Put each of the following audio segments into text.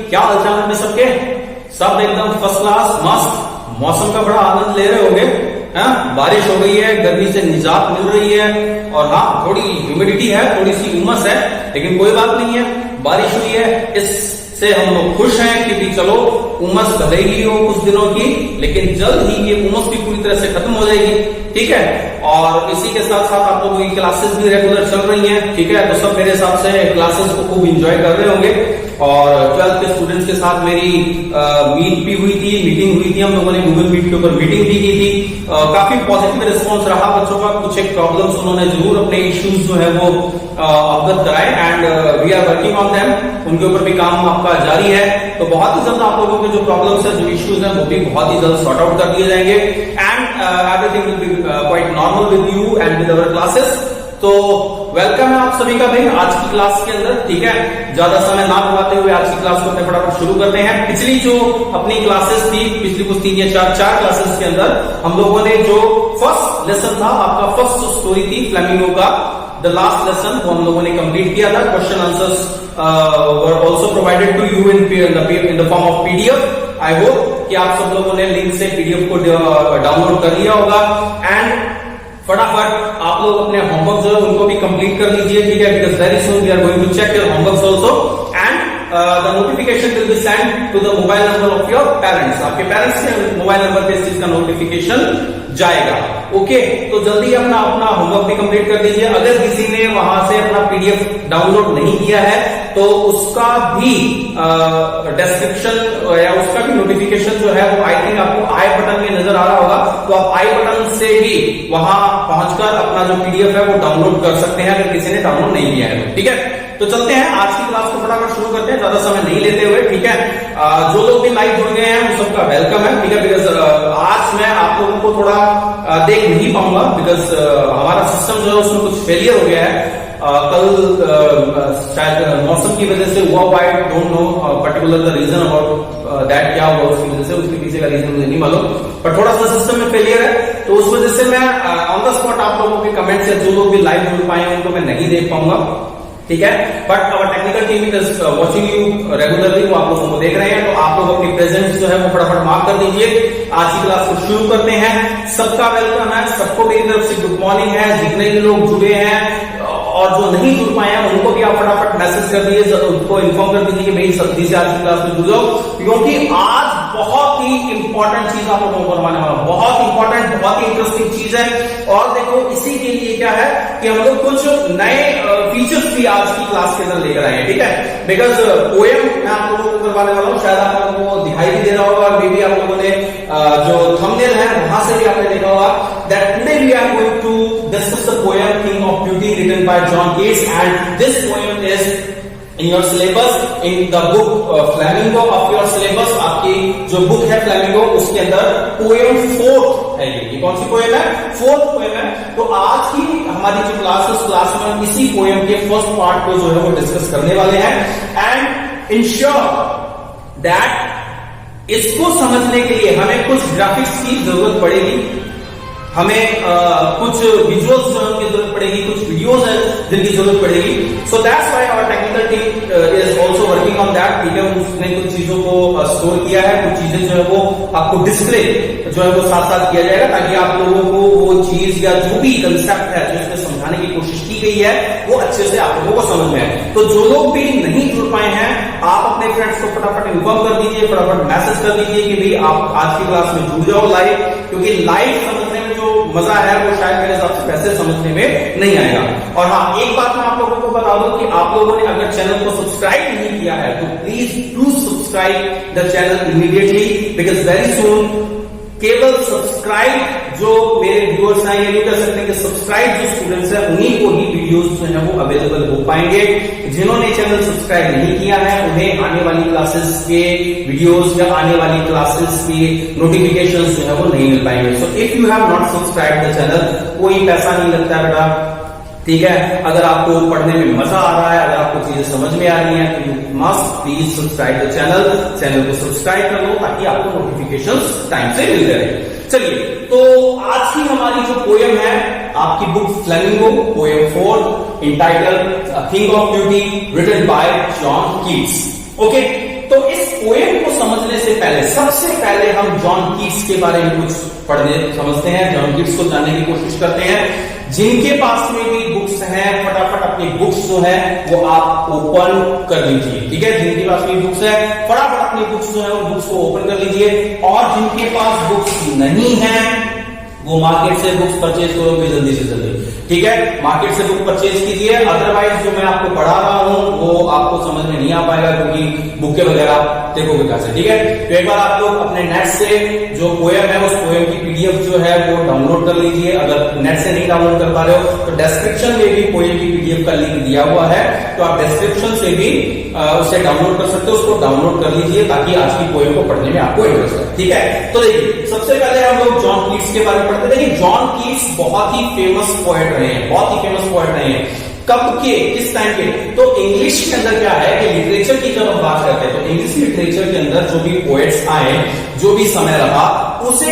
क्या हालचाल है सबके? सब एकदम फर्स्ट क्लास मस्त। मौसम का बड़ा आनंद ले रहे होंगे। हाँ, बारिश हो गई है, गर्मी से निजात मिल रही है, और हाँ थोड़ी ह्यूमिडिटी है, थोड़ी सी उमस है, लेकिन कोई बात नहीं है, बारिश हुई है, इससे हम लोग खुश हैं क्योंकि चलो उमस भले ही हो कुछ दिनों की, लेकिन जल्द ही ये उमस भी पूरी तरह से खत्म हो जाएगी। ठीक है, और इसी के साथ साथ आप लोगों की क्लासेस भी रेगुलर चल रही हैं। ठीक है, तो सब मेरे हिसाब से क्लासेस को खूब एंजॉय कर रहे होंगे। और 12th के स्टूडेंट्स के साथ मेरी मीटिंग हुई थी, हम लोगों ने गूगल मीट के ऊपर मीटिंग भी की थी। काफी पॉजिटिव रिस्पॉन्स रहा बच्चों का। कुछ एक प्रॉब्लम्स उन्होंने जरूर अपने इश्यूज जो है वो अवगत कराए, and we are working on them. उनके ऊपर भी काम आपका जारी है। तो बहुत ही जल्द आप लोगों के जो प्रॉब्लम्स है, जो इश्यूज हैं, वो भी बहुत ही जल्द सॉर्ट आउट कर दिए जाएंगे, and everything will be quite normal with you and with our classes. तो वेलकम है आप सभी का भाई आज की क्लास के अंदर। ठीक है, ज्यादा समय ना गवाते हुए आज की क्लास को अपने फटाफट शुरू करते हैं। पिछली जो अपनी क्लासेस थी, पिछली कुछ 3 या 4 क्लासेस के अंदर हम लोगों ने जो फर्स्ट लेसन था, आपका फर्स्ट स्टोरी थी फ्लेमिंगो का, द लास्ट लेसन, वो हम लोगों ने कंप्लीट किया था। Question answers were also provided to you in the form of PDF. I hope कि आप सब लोगों ने लिंक से पीडीएफ को डाउनलोड कर लिया होगा, एंड फटाफट आप लोग अपने होमवर्क जो है उनको भी कंप्लीट कर लीजिए। ठीक है, because very soon we are going to check your homework also, and the notification will be send to the mobile number of your parents. आपके पेरेंट्स के मोबाइल नंबर पे इस चीज का नोटिफिकेशन जाएगा। ओके, तो जल्दी अपना होमवर्क भी कंप्लीट कर दीजिए। अगर किसी ने वहां से अपना पीडीएफ डाउनलोड नहीं किया है तो उसका भी डिस्क्रिप्शन या उसका भी नोटिफिकेशन जो है वो आई थिंक आपको आई बटन में नजर आ रहा होगा, तो आप आई बटन से भी वहां पहुंचकर अपना जो पीडीएफ है वो डाउनलोड कर सकते हैं अगर किसी ने डाउनलोड नहीं किया है। ठीक है, तो चलते हैं आज की क्लास को फटाफट शुरू करते हैं, ज्यादा समय नहीं लेते हुए। ठीक है, जो लोग भी लाइव जुड़ गए हैं उन सबका वेलकम है। ठीक है, बिकॉज आज मैं आप लोगों को थोड़ा देख नहीं पाऊंगा, बिकॉज हमारा सिस्टम जो है उसमें कुछ फेलियर हो गया है। कल शायद मौसम की वजह से हुआ, I don't know particular the reason about that, क्या हुआ उसकी वजह से, उसके पीछे का रीजन मुझे नहीं मालूम, पर थोड़ा सा सिस्टम में फेलियर है, तो उस वजह से मैं ऑन द स्पॉट आप लोगों के कमेंट से जो लोग भी लाइव जुड़ पाए उनको मैं नहीं देख पाऊंगा। ठीक है, but our technical team is watching you regularly, वो आप लोगों को देख रहे हैं, तो आप लोग अपनी प्रेजेंस जो है वो फटाफट मार्क कर दीजिए। आज की क्लास को शुरू करते हैं। सबका वेलकम है, सबको मेरी तरफ से गुड मॉर्निंग है। जितने भी लोग जुड़े हैं और जो नहीं जुड़ पाए हैं उनको भी आप फटाफट मैसेज कर दीजिए, उनको इन्फॉर्म कर दीजिए कि भाई सब्जी से आज की क्लास में जुड़ जाओ, क्योंकि आज बहुत ही इंपॉर्टेंट चीज आप लोगों को करवाने वाला, बहुत इंपॉर्टेंट, बहुत ही इंटरेस्टिंग चीज है। और देखो इसी के लिए क्या है कि हम लोग कुछ नए फीचर्स भी आज की क्लास के अंदर लेकर आए हैं। ठीक है, बिकॉज पोएम मैं आप लोगों को करवाने वाला हूँ, शायद आप लोगों को दिखाई भी दे रहा होगा, मे बी आप लोगों ने जो थंबनेल है वहां से भी आपने देखा होगा, that today we are going to discuss the poem King of Beauty written by John Keats, and this poem is in your syllabus in the book Flamingo of your syllabus। आपकी जो book है flamingo उसके अंदर poem 4 है। ये कौन सी poem है? 4th poem है। तो आज की हमारी जो क्लास में हम इसी पोएम के फर्स्ट पार्ट को जो है वो डिस्कस करने वाले हैं, एंड इंश्योर दैट इसको समझने के लिए हमें कुछ ग्राफिक्स की जरूरत पड़ेगी, हमें कुछ विजुअल्स जो है उनकी जरूरत पड़ेगी, कुछ वीडियोस है जिनकी जरूरत पड़ेगी। So that's why our technical team is also working on that. ठीक है, उसने कुछ चीजों को स्टोर किया है, कुछ चीजें जो है वो आपको डिस्प्ले जो है वो साथ साथ किया जाएगा, ताकि आप लोगों को वो चीज या जो भी कंसेप्ट है जो इसमें समझाने की कोशिश की गई है वो अच्छे से आप लोगों को समझ में आए। तो जो लोग भी नहीं जुड़ पाए हैं आप अपने फ्रेंड्स को फटाफट इन्फॉर्म कर दीजिए, फटाफट मैसेज कर दीजिए कि भाई आप आज की क्लास में जुड़ जाओ लाइव, क्योंकि लाइव समझने में जो मजा है वो शायद मेरे हिसाब से वैसे समझने में नहीं आएगा। और हाँ, एक बात मैं आप लोगों को बता दूं कि आप लोगों ने अगर चैनल को सब्सक्राइब नहीं किया है तो please do subscribe the channel immediately, because very सून केवल सब्सक्राइब जो मेरे व्यूअर्स हैं, ये नहीं कह सकते कि सब्सक्राइब जो स्टूडेंट्स हैं उन्हीं को ही वीडियोस जो है वो अवेलेबल हो पाएंगे। जिन्होंने चैनल सब्सक्राइब नहीं किया है उन्हें आने वाली क्लासेस के वीडियोस या आने वाली क्लासेस की नोटिफिकेशंस जो है वो नहीं मिल पाएंगे। So if you have not subscribe the channel, कोई पैसा नहीं लगता है बेटा। ठीक है, अगर आपको पढ़ने में मजा आ रहा है, अगर आपको चीजें समझ में आ रही हैं तो you must please subscribe the channel को सब्सक्राइब कर लो ताकि आपको नोटिफिकेशंस टाइम से मिल जाए। चलिए, तो आज की हमारी जो पोएम है आपकी book Flamingo, poem 4 entitled king of beauty, written by John Keats. Okay, तो इस पोएम को समझने से पहले सबसे पहले हम जॉन कीट्स के बारे में कुछ पढ़ने समझते हैं, जॉन कीट्स को जानने की कोशिश करते हैं। जिनके पास में भी बुक्स हैं, फटाफट अपनी बुक्स जो है वो आप ओपन कर लीजिए, ठीक है। जिनके पास भी बुक्स है फटाफट अपनी बुक्स जो है उन बुक्स को ओपन कर लीजिए, और जिनके पास बुक्स नहीं है वो मार्केट से बुक्स परचेज करोगे जल्दी से जल्दी, ठीक है। मार्केट से बुक परचेज कीजिए, अदरवाइज जो मैं आपको पढ़ा रहा हूं वो आपको समझ में नहीं आ पाएगा, क्योंकि बुक के वगैरह आप देखोगे कैसे, ठीक है। तो एक बार आप लोग अपने नेट से जो पोएम है उस पोएम की पीडीएफ जो है वो डाउनलोड कर लीजिए। अगर नेट से नहीं डाउनलोड कर पा रहे हो तो डिस्क्रिप्शन में भी पोएम की पीडीएफ का लिंक दिया हुआ है, तो आप डिस्क्रिप्शन से भी उसे डाउनलोड कर सकते हो, उसको डाउनलोड कर लीजिए ताकि आज की पोएम को पढ़ने में आपको इंटरेस्ट है, ठीक है। तो देखिए सबसे पहले हम लोग जॉन कीट्स के बारे में पढ़ते हैं। देखिए जॉन कीट्स बहुत ही फेमस पोएट रहे हैं, बहुत ही फेमस पोएट रहे हैं। कब के, किस टाइम के? तो इंग्लिश के अंदर क्या है कि लिटरेचर की जब हम बात करते हैं तो इंग्लिश लिटरेचर के अंदर जो भी पोएट्स आए, जो भी समय रहा, उसे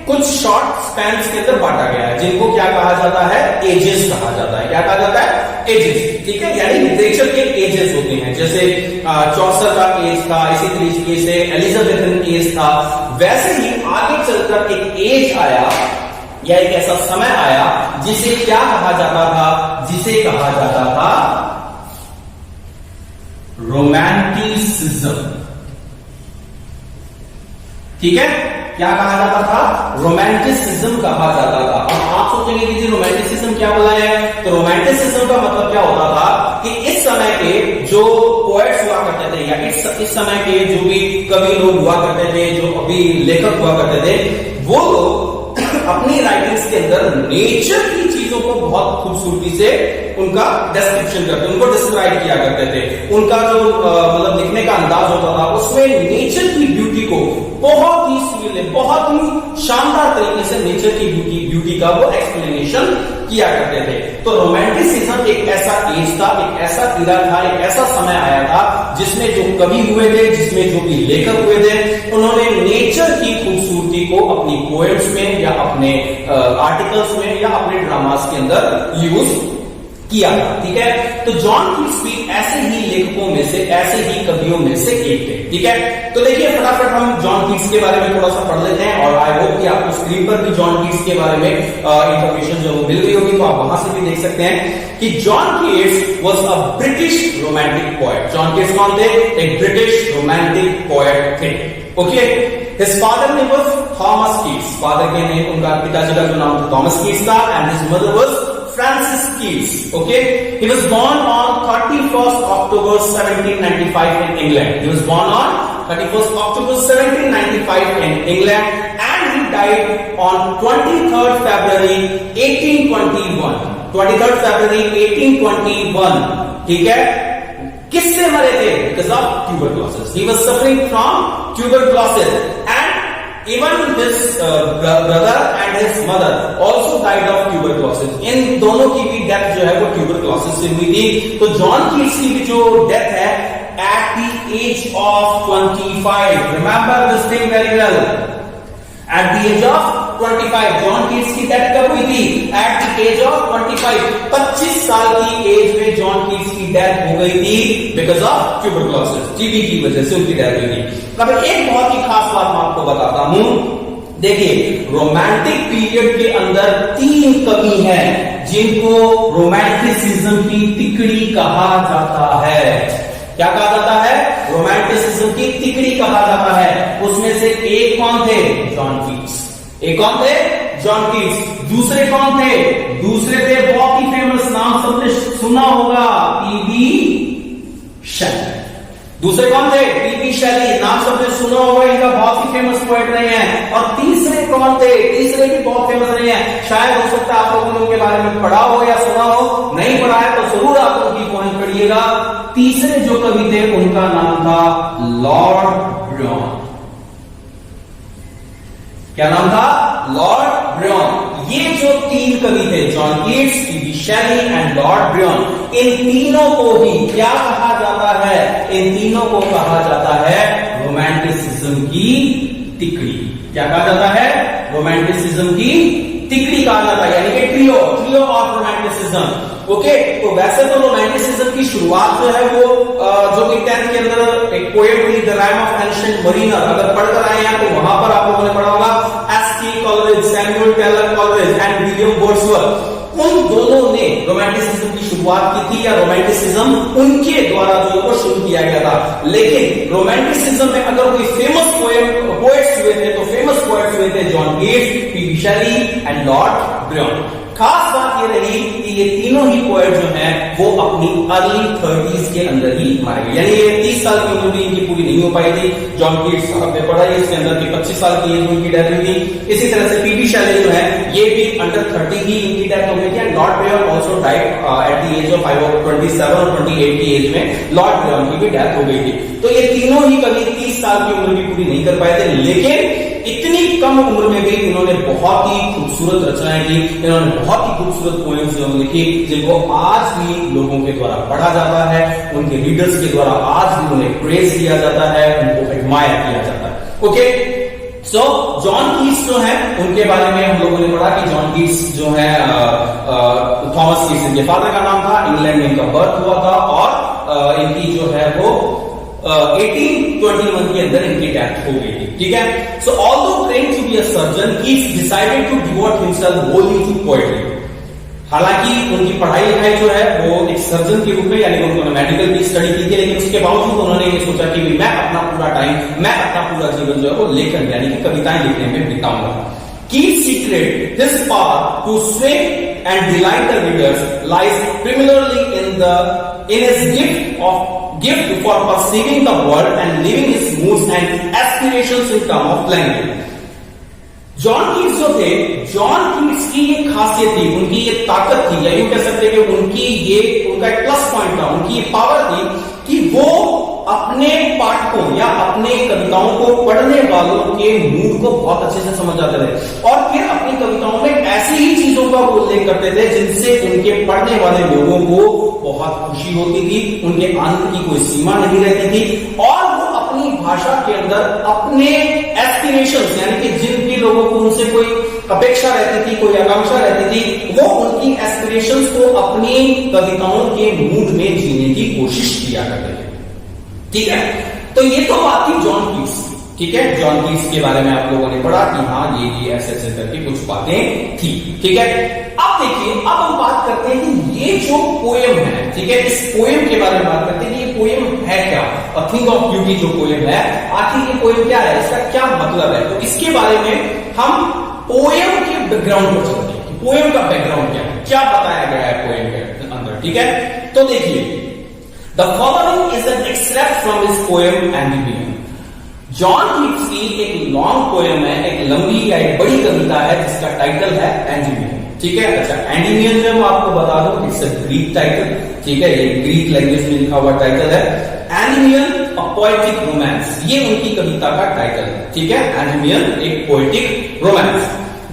कुछ शॉर्ट स्पैन्स के अंदर बांटा गया है, जिनको क्या कहा जाता है, एजेस कहा जाता है। क्या कहा जाता है? एजेस, ठीक है। यानी लिटरेचर के एजेस होते हैं, जैसे चौसर का एज था, इसी तरीके से एलिजाबेथन एज था, वैसे ही आगे चलकर एक एज आया या एक ऐसा समय आया जिसे क्या कहा जाता था, जिसे कहा जाता था रोमांटिसिज्म, ठीक है। क्या कहा जाता था? रोमांटिसिज्म कहा जाता था। अब आप सोचेंगे कि जी रोमांटिसिज्म क्या बोला है, तो रोमांटिसिज्म का मतलब क्या होता था कि इस समय के जो पोएट्स हुआ करते थे, या इस समय के जो भी कवि लोग हुआ करते थे, जो अभी लेखक हुआ करते थे, वो लोग अपनी राइटिंग्स के अंदर नेचर की चीजों को बहुत खूबसूरती से उनका डिस्क्रिप्शन करते, उनको डिस्क्राइब किया करते थे। उनका जो मतलब लिखने का अंदाज होता था उसमें नेचर की ब्यूटी को बहुत ही सुरीले, बहुत ही शानदार तरीके से नेचर की ब्यूटी का वो एक्सप्लेनेशन किया करते थे। तो रोमांटिसिज्म एक ऐसा एज था, एक ऐसा इरा था, एक ऐसा समय आया था जिसमें जो कवि हुए थे, जिसमें जो भी लेखक हुए थे, उन्होंने नेचर की खूबसूरती को अपनी पोएम्स में या अपने आर्टिकल्स में या अपने ड्रामास के अंदर यूज किया, ठीक है। तो जॉन कीट्स भी ऐसे ही लेखकों में से, ऐसे ही कवियों में से एक थे, ठीक है। तो देखिए फटाफट हम जॉन कीट्स के बारे में थोड़ा सा पढ़ लेते हैं, और आई होप कि आपको स्क्रीन पर भी जॉन कीट्स के बारे में इंफॉर्मेशन जो मिल गई होगी, तो आप वहां से भी देख सकते हैं कि John Keats was a British romantic poet. John Keats कौन थे? एक ब्रिटिश रोमांटिक पोएट थे, okay. His father name was Thomas Keats, father के नेम, उनका पिताजी का जो नाम था थॉमस कीट्स था, and his mother was Francis Keats, okay? He was born on 31st October 1795 in England. He was born on 31st October 1795 in England, and he died on 23rd February 1821. 23rd February 1821, ठीक है? किससे मरे थे? Because of tuberculosis. He was suffering from tuberculosis, and even his brother and his mother also died of tuberculosis. इन दोनों की भी death जो है वो ट्यूबरक्लोसिस से हुई थी। तो जॉन कीट्स की भी जो डेथ है at the age of 25. Remember this thing very well. At the age of 25, John Keats की डेथ कब हुई थी? At the age of 25. 25 साल की एज में जॉन कीट्स की डेथ हो गई थी because of tuberculosis, टीबी की वजह से उनकी डेथ हुई थी। अब एक बहुत ही खास बात मैं आपको बताता हूं। देखिए रोमांटिक पीरियड के अंदर 3 कवि हैं जिनको रोमांटिसिज्म की तिकड़ी कहा जाता है। क्या कहा जाता है? रोमांटिसिज्म की तिकड़ी कहा जाता है। उसमें से एक कौन थे? John Keats. एक कौन थे? John Keats. दूसरे कौन थे? दूसरे थे बहुत ही फेमस, नाम सबने सुना होगा, पीबी शेली। दूसरे कौन थे? पीबी शेली, नाम सबने सुना होगा, इनका बहुत ही फेमस पोएट रहे हैं। और तीसरे कौन थे? तीसरे भी बहुत फेमस रहे हैं। शायद हो सकता है आप लोगों ने उनके बारे में पढ़ा हो या सुना हो, नहीं पढ़ा है तो जरूर आप उनकी पोएम पढ़िएगा। तीसरे जो कवि थे उनका नाम था लॉर्ड ब्रायन। क्या नाम था? Lord Byron. ये जो 3 कवि थे, John Keats, PB Shelley and Lord Byron, इन तीनों को ही क्या कहा जाता है? इन तीनों को कहा जाता है रोमांटिसिज्म की तिकड़ी। क्या कहा जाता है? रोमांटिसिज्म की तिकड़ी कहा जाता है, यानी कि ट्रियो ऑफ रोमांटिसिज्म। ओके, तो वैसे तो रोमांटिसिज्म की शुरुआत जो है वो जो कि 10th के अंदर एक पोएम हुई the rhyme of ancient Mariner, अगर पढ़कर आए हैं तो वहां पर आप लोगों ने पढ़ा होगा S T. Coleridge, Samuel Taylor Coleridge and William Wordsworth. उन दोनों ने रोमांटिसिज्म की शुरुआत की थी, या रोमांटिसिज्म उनके द्वारा जो वो शुरू किया गया था। लेकिन रोमांटिसिज्म में अगर कोई फेमस पोएट्स हुए थे तो फेमस पोएट्स हुए थे John Keats, P B. Shelley and Lord Brown. खास बात ये रही कि ये तीनों ही पोएट जो हैं वो अपनी अर्ली 30s के अंदर ही मारे गए, यानी ये 30 साल की उम्र भी इनकी पूरी नहीं हो पाई थी। जॉन कीट्स आपने पढ़ा है इसके अंदर की 25 साल की एज में उनकी डेथ हुई थी। इसी तरह से पी.बी. शेली जो है ये भी अंडर 30 ही इनकी डेथ हो गई थी। Lord Brown also died at the age of 27 और 28 की एज में लॉर्ड ब्राउन की भी डेथ हो गई थी। तो ये तीनों ही कभी 30 साल की उम्र भी पूरी नहीं कर पाए थे, लेकिन इतनी कम उम्र में भी इन्होंने बहुत ही खूबसूरत रचनाएं की, इन्होंने बहुत ही खूबसूरत पोएम्स लिखी जिनको आज भी लोगों के द्वारा पढ़ा जाता है, उनके रीडर्स के द्वारा आज भी उन्हें प्रेज किया जाता है, उनको एडमायर किया जाता है। ओके, सो जॉन कीट्स जो है उनके बारे में हम लोगों ने पढ़ा कि जॉन कीट्स जो है थॉमस कीट्स इनके फादर का नाम था, इंग्लैंड में इनका बर्थ हुआ था और इनकी जो है वो 1821 के अंदर इनकी डेथ हो गई थी। ठीक है, so although trained to be a surgeon, Keats decided to devote himself wholly to poetry. हालांकि उनकी पढ़ाई लिखाई जो है वो एक सर्जन के रूप में, यानी उन्होंने मेडिकल की स्टडी की थी, लेकिन उसके बावजूद उन्होंने ये सोचा कि मैं अपना पूरा टाइम, मैं अपना पूरा जीवन जो है वो लेखन यानी कि कविताएं लिखने में बिताऊंगा। Keats secret his power to sway and delight the readers lies primarily in his gift for perceiving the world and living his moods and aspirations in terms of language. John Keats जो थे, John Keats की ये खासियत थी, उनकी ये ताकत थी, या यूं कह सकते हैं कि उनका एक प्लस पॉइंट था, उनकी ये पावर थी कि वो अपने पाठकों या अपने कविताओं को पढ़ने वालों के मूड को बहुत अच्छे से समझ जाते थे और फिर अपनी कविताओं में ऐसी ही चीजों का उल्लेख करते थे जिनसे उनके पढ़ने वाले लोगों को बहुत खुशी होती थी, उनके आनंद की कोई सीमा नहीं रहती थी और वो अपनी भाषा के अंदर अपने एस्पिरेशंस यानी कि जिन भी लोगों को उनसे कोई अपेक्षा रहती थी, कोई आकांक्षा रहती थी, वो उनकी एस्पिरेशंस को अपनी कविताओं के मूड में जीने की कोशिश किया करते थे। ठीक है, तो ये तो बात थी जॉन कीट्स। ठीक है, जॉन कीट्स के बारे में आप लोगों ने पढ़ा कि हाँ ये ऐसे करके कुछ बातें थी। ठीक है, अब देखिए, अब हम बात करते हैं कि ये जो पोएम है, ठीक है, इस पोएम के बारे में बात करते हैं कि ये पोएम है क्या। अ थिंग ऑफ ब्यूटी जो पोएम है, आखिर ये पोएम क्या है, इसका क्या मतलब है, तो इसके बारे में हम पोएम के बैकग्राउंड पर चलते हैं। पोएम का बैकग्राउंड क्या है, क्या बताया गया है पोएम के अंदर। ठीक है, तो देखिए, the following is an extract from his poem Endymion. John Keats की एक लॉन्ग पोएम है, एक लंबी या एक बड़ी कविता है जिसका टाइटल है एंडीमियन। ठीक है, अच्छा, एंडीमियन जो मैं आपको बता दूं, इट्स अ ग्रीक टाइटल। ठीक है, ये ग्रीक लैंग्वेज में लिखा हुआ टाइटल है, एंडीमियन अ पोएटिक रोमांस, ये उनकी कविता का टाइटल है। ठीक है, एंडीमियन एक poetic romance.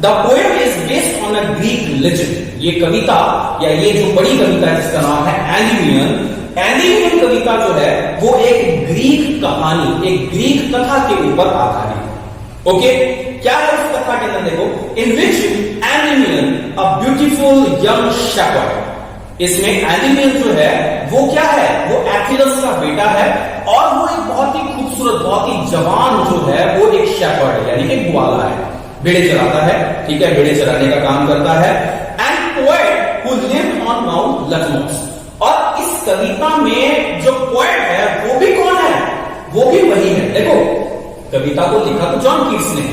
The poem is based on a Greek legend. ये कविता या ये जो बड़ी कविता है जिसका नाम है एंडीमियन, एंडीमियन कविता जो है वो एक ग्रीक कहानी, एक ग्रीक कथा के ऊपर आधारित। ओके, क्या है उस कथा के अंदर, देखो, in which Endymion a beautiful young shepherd. इसमें एंडीमियन जो है वो क्या है, वो एथिलस का बेटा है और वो एक बहुत ही खूबसूरत, बहुत ही जवान जो है वो एक शेपर्ड है, यानी कि ग्वाला है, भेड़े चराता है। ठीक है, भेड़े चराने का काम करता है। And poet who lived on Mount Latmos. और इस कविता में जो पोएट है वो भी कौन है, वो भी वही है। देखो, कविता को लिखा तो जॉन कीट्स ने,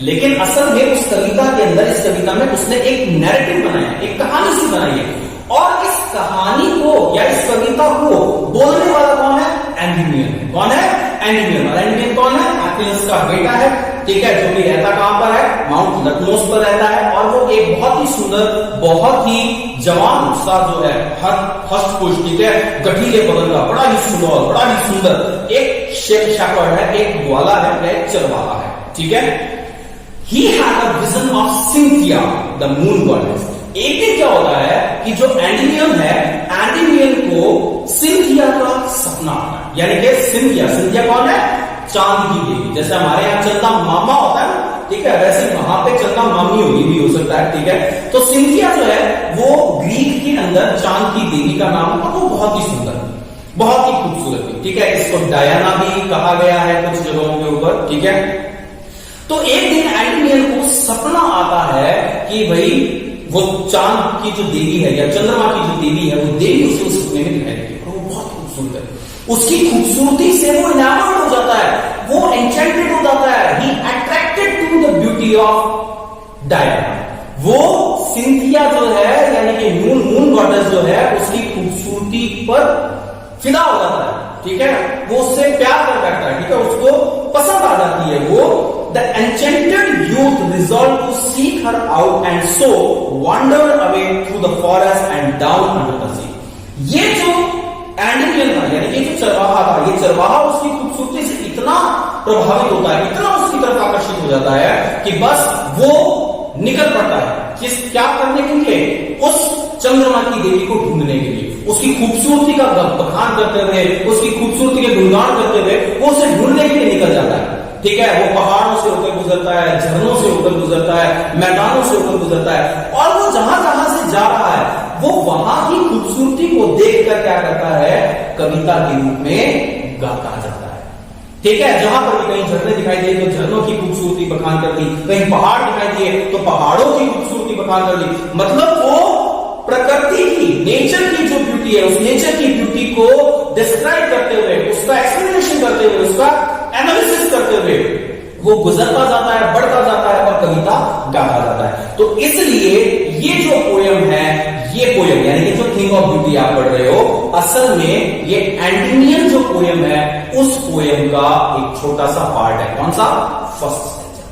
लेकिन असल में उस कविता के अंदर, इस कविता में उसने एक नैरेटिव बनाया, एक कहानी सी बनाई है और इस कहानी को या इस कविता को बोलने वाला कौन है, एंडीमियन। कौन है, एंडीमियन। और एंडीमियन कौन है, एथिलस का बेटा है। ठीक है, जो भी रहता कहां पर है, माउंट लथमोस पर रहता है और वो एक बहुत ही सुंदर, बहुत ही जवान सा जो है, हस्त पुष्ट, ठीक है, गठीले बदन का, बड़ा ही सुंदर, बड़ा ही सुंदर एक शेपर्ड है, एक ग्वाला है, एक चरवाहा है। ठीक है, he had a vision of Cynthia the moon goddess. एक दिन क्या होता है कि जो एंडीमियन है, एंडीमियन को सिंथिया का सपना आता है, यानी कि सिंथिया कौन है, चांद की देवी। जैसे हमारे यहाँ चंदा मामा होता है, ठीक है, वैसे वहां पे चंदा मामी अपोलोनी भी हो सकता है, ठीक है। तो सिंथिया जो है वो ग्रीक के अंदर चांद की देवी का नाम था, वो बहुत ही सुंदर, बहुत ही खूबसूरत थी, ठीक है। इसको डायना भी कहा गया है कुछ जगहों के ऊपर, ठीक है। तो एक दिन एंटोनियन को सपना आता है कि भाई वो चांद की जो देवी है या चंद्रमा की जो देवी है, वो देवी उसे उस सपने में दिखाई देती है, वो बहुत खूबसूरत है। उसकी खूबसूरती से वो इनामर्ड हो जाता है, वो एंचेंटेड हो जाता है, he attracted to the beauty of Diana. वो सिंथिया जो है यानी कि मून गॉडेस जो है उसकी खूबसूरती पर फिदा हो जाता है, ठीक है। वो उससे प्यार कर बैठता है, ठीक है, उसको पसंद आ जाती है वो। The enchanted youth resolve to seek her out and so wander away through the forest and down under the sea. ये जो एंटोनियन था यानी ये जो चरवाहा था, ये चरवाहा उसकी खूबसूरती से इतना प्रभावित होता है, इतना उसकी तरफ आकर्षित हो जाता है कि बस वो निकल पड़ता है क्या करने के लिए, उस चंद्रमा की देवी को ढूंढने के लिए, उसकी खूबसूरती का बखान करते हुए, उसकी खूबसूरती के गुणगान करते हुए वो उसे ढूंढने के लिए निकल जाता है, ठीक है। वो पहाड़ों से होकर गुजरता है, झरनों से होकर गुजरता है, मैदानों से होकर गुजरता है, और वो जहां जहां से जा रहा है वो वहां की खूबसूरती को देखकर क्या करता है, कविता के रूप में गाता जाता है, ठीक है। जहां पर भी कहीं झरने दिखाई दिए तो झरनों की खूबसूरती बखान कर दी, कहीं पहाड़ दिखाई दिए तो पहाड़ों की खूबसूरती बखान कर दी। मतलब वो प्रकृति की, नेचर की जो ब्यूटी है, उस नेचर की ब्यूटी को डिस्क्राइब करते हुए, उसका एक्सप्लेनेशन करते हुए, उसका एनालिसिस करते हुए वो गुजरता जाता है, बढ़ता जाता है और कविता गाता जाता है। तो इसलिए ये जो पोयम है, ये पोयम यानी कि जो थिंग ऑफ ब्यूटी आप पढ़ रहे हो, असल में ये एंटोनियन जो पोयम है उस पोयम का एक छोटा सा पार्ट है। कौन सा? First stanza.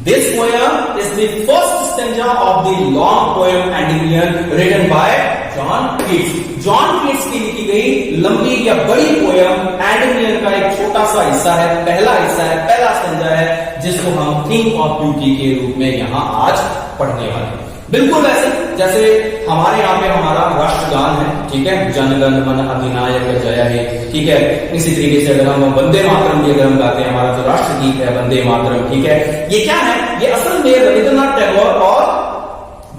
This poem is the first stanza of the long poem Endymion written by John Keats. John Keats की लिखी गई लंबी या बड़ी पोयम एंटोनियन का एक छोटा सा हिस्सा है, पहला हिस्सा है, पहला स्टेंजा है, जिसको हम थिंग ऑफ ब्यूटी के रूप में यहां आज पढ़ने वाले हैं। बिल्कुल वैसे जैसे हमारे यहाँ पे हमारा राष्ट्रगान है, ठीक है, जनगण मन अधिनायक जय हे, ठीक है। इसी तरीके से अगर हम वंदे मातरम भी अगर हम गाते हैं, हमारा जो राष्ट्रगीत है वंदे मातरम, ठीक है, ये क्या है, ये असल में रविंद्रनाथ टैगोर और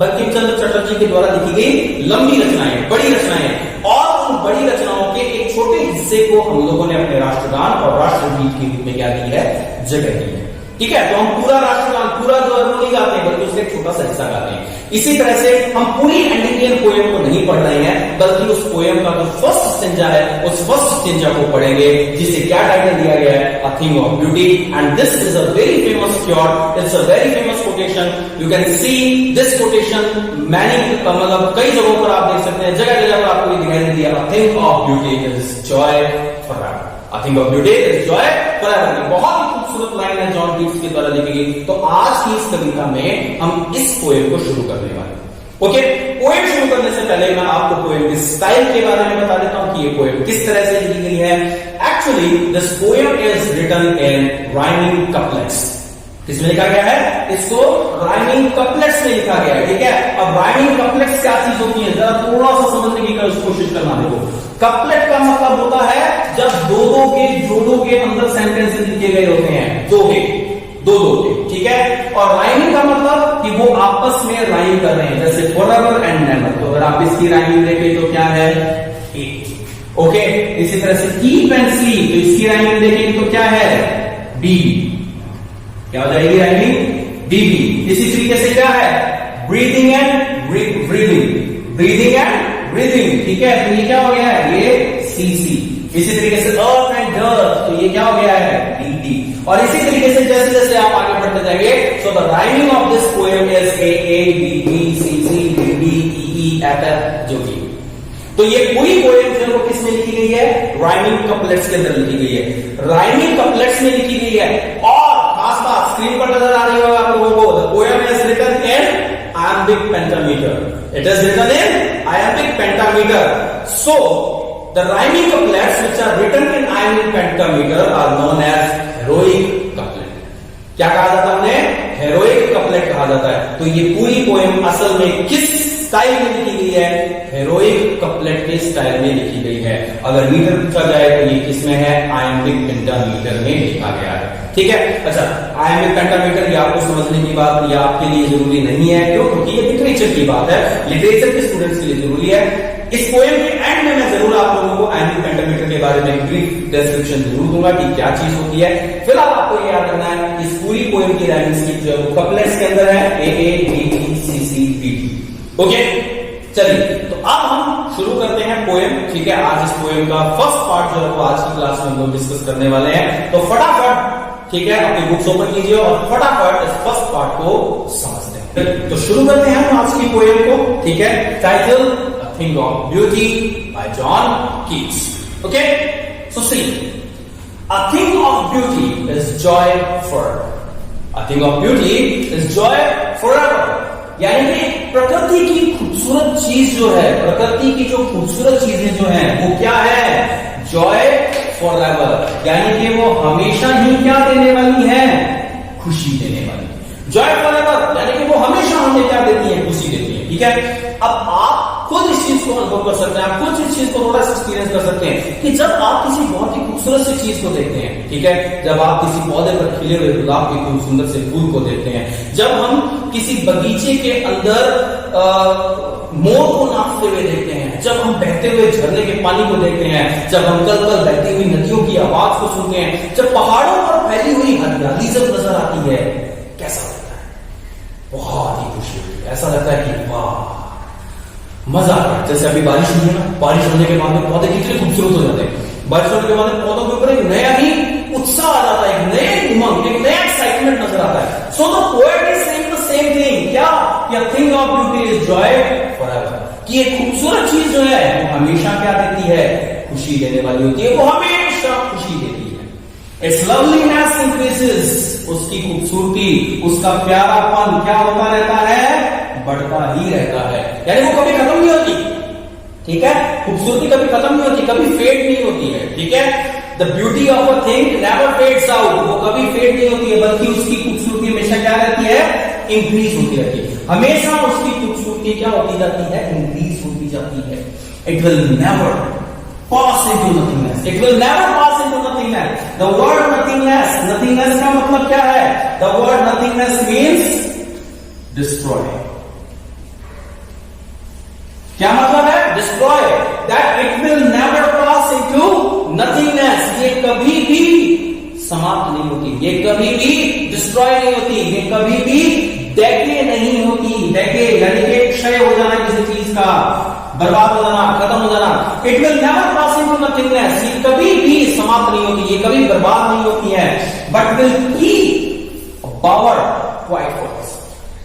बंकिम चंद्र चटर्जी के द्वारा लिखी गई लंबी रचनाएं, बड़ी रचनाएं, और उन बड़ी रचनाओं के एक छोटे हिस्से को हम लोगों ने अपने राष्ट्रगान और राष्ट्रगीत के रूप में क्या दी है, जगह दी है, ठीक है। तो हम पूरा राष्ट्रगान, पूरा जो है वो नहीं गाते, बल्कि उसका एक छोटा सा हिस्सा गाते हैं। इसी तरह से हम पूरी एंटोनियन पोयम को नहीं पढ़ रहे हैं, बल्कि उस पोयम का जो फर्स्ट स्टेंजा है उस फर्स्ट स्टेंजा को पढ़ेंगे, जिसे क्या टाइटल दिया गया है, अ thing of beauty. And this is a very famous cure, it's a very famous quotation. You can see this quotation many, मतलब कई जगहों पर आप देख सकते हैं, जगह जगह पर आपको दिखाई देती है, अ thing of beauty is joy forever. A thing of beauty is joy forever। बहुत ही खूबसूरत लाइन है जॉन कीट्स के द्वारा लिखी गई। तो आज की इस कविता में हम इस पोएम को शुरू करने वाले हैं। ओके, पोएम शुरू करने से पहले मैं आपको पोएम के स्टाइल के बारे में बता देता हूं कि ये पोएम किस तरह से लिखी गई है। Actually this poem is written in rhyming couplets. किसमें लिखा गया है? इसको राइमिंग कपलेट्स में लिखा गया है, ठीक है। अब राइमिंग कपलेट्स क्या चीज होती है, जरा थोड़ा सा समझने की कोशिश करना। देखो, कपलेट का मतलब होता है जब दो के जोड़ों के अंदर सेंटेंसेस लिखे गए होते हैं, दो के, ठीक है। और राइमिंग का मतलब कि वो आपस में राइम कर रहे हैं, जैसे फॉरएवर एंड नेवर। तो अगर आप इसकी राइमिंग देखें तो क्या है, ओके। इसी तरह से कीप एंड स्लीप, तो इसकी राइमिंग देखेंगे तो क्या है, बी, क्या हो जाएगी राइमिंग, बीबी। इसी तरीके से क्या है, breathing and breathing and breathing, ठीक है। तो ये क्या हो गया है, ये सीसी। इसी तरीके से अर्थ एंड डर्थ, तो ये क्या हो गया है, डीटी। और इसी तरीके से जैसे जैसे आप आगे बढ़ते जाएंगे, so the rhyming of this poem is A B B C C D D E F F, जो कि तो ये पूरी पोएम जो है वो किसमें लिखी गई है, राइमिंग कपलेट्स के अंदर लिखी गई है, राइमिंग कपलेट्स में लिखी गई है। और खास बात स्क्रीन पर नजर आ रही होगा आप लोगों को, the poem is written in iambic pentameter. It is written in iambic pentameter. So the rhyming couplets which are written in iambic pentameter are known as heroic couplet. क्या कहा जाता है उन्हें, heroic couplet कहा जाता है। तो ये पूरी पोएम असल में किस स्टाइल में लिखी गई है, हेरोइक कपलेट के स्टाइल में लिखी गई है। अगर मीटर पूछा जाए तो ये किसमें है, iambic pentameter में लिखा गया है, ठीक है। अच्छा, iambic पेंटामीटर ये आपको समझने की बात, ये आपके लिए जरूरी नहीं है। क्यों? क्योंकि ये लिटरेचर की बात है, लिटरेचर के स्टूडेंट्स के लिए जरूरी है। इस पोएम के एंड में मैं जरूर आप लोगों को iambic पेंटामीटर के बारे में ब्रीफ डिस्क्रिप्शन जरूर दूंगा कि क्या चीज होती है। फिलहाल आपको ये याद रखना है इस पूरी पोएम की राइमिंग स्कीम जो है कपलेट्स के अंदर है A A B B C C D D। Okay, चलिए तो अब हम शुरू करते हैं पोएम। ठीक है, आज इस पोएम का फर्स्ट पार्ट जो है वो आज की क्लास में हम लोग डिस्कस करने वाले हैं। तो फटाफट, ठीक है, अपनी बुक्स ओपन कीजिए और फटाफट इस फर्स्ट पार्ट को समझते हैं। तो शुरू करते हैं हम आज की पोएम को। ठीक है, title a thing of beauty by John Keats. Okay, so see, a thing of beauty is joy forever. A thing of beauty is joy forever, यानी कि प्रकृति की खूबसूरत चीज जो है, प्रकृति की जो खूबसूरत चीजें जो हैं वो क्या है? जॉय फॉरएवर, यानी कि वो हमेशा ही क्या देने वाली है? खुशी देने वाली। जॉय फॉरएवर यानी कि वो हमेशा हमें क्या देती है? खुशी देती है। ठीक है, अब आप खुद इस चीज को अनुभव कर सकते हैं, आप खुद इस चीज को थोड़ा सा एक्सपीरियंस कर सकते हैं कि जब आप किसी बहुत ही खूबसूरत सी चीज को देखते हैं, ठीक है, जब आप किसी पौधे पर खिले हुए गुलाब के खूब सुंदर से फूल को देखते हैं, जब हम किसी बगीचे के अंदर मोर को नाचते हुए देखते हैं, जब हम बहते हुए झरने के पानी को देखते हैं, जब हम कल कल बहती हुई नदियों की आवाज को सुनते हैं, जब पहाड़ों पर फैली हुई हरियाली जब नजर आती है, कैसा लगता है? बहुत ही खुशी होती है। ऐसा लगता है कि वाह, मजा आता है। जैसे अभी बारिश हुई है ना, बारिश होने के बाद में पौधे कितने खूबसूरत हो जाते हैं। बारिश होने के बाद में पौधों के ऊपर एक नया ही उत्साह आ जाता है, एक नए उमंग, एक नया एक्साइटमेंट नजर आता है। So the poet is saying the same thing. क्या? ये thing of beauty is joy forever, कि ये खूबसूरत चीज जो है वो हमेशा क्या देती है? खुशी देने वाली होती है, वो हमेशा खुशी देती है। इट्स लवलीनेस इंक्रीजेस, उसकी खूबसूरती, उसका प्यारापन क्या होता रहता है? बढ़ता ही रहता है, यानी वो कभी खत्म नहीं होती। ठीक है, खूबसूरती कभी खत्म नहीं होती, कभी फेड नहीं होती है। ठीक है, the beauty of a thing never fades out, वो कभी फेड नहीं होती है, बल्कि उसकी खूबसूरती हमेशा क्या रहती है? इंक्रीज होती रहती है। हमेशा उसकी खूबसूरती क्या होती जाती है? इंक्रीज होती जाती है। It will never pass into nothingness. It will never pass into nothingness. The word nothingness, nothingness का मतलब क्या है? The word nothingness means destroy. क्या मतलब है? Destroy. That it will never pass into nothingness. ये कभी भी समाप्त नहीं होती, ये कभी भी डिस्ट्रॉय नहीं होती, ये कभी भी डेके नहीं होती। डेके यानी कि क्षय हो जाना किसी चीज का, बर्बाद हो जाना, खत्म हो जाना। It will never pass into nothingness, ये कभी भी समाप्त नहीं होती, ये कभी बर्बाद नहीं होती है। But will keep a power quiet for us,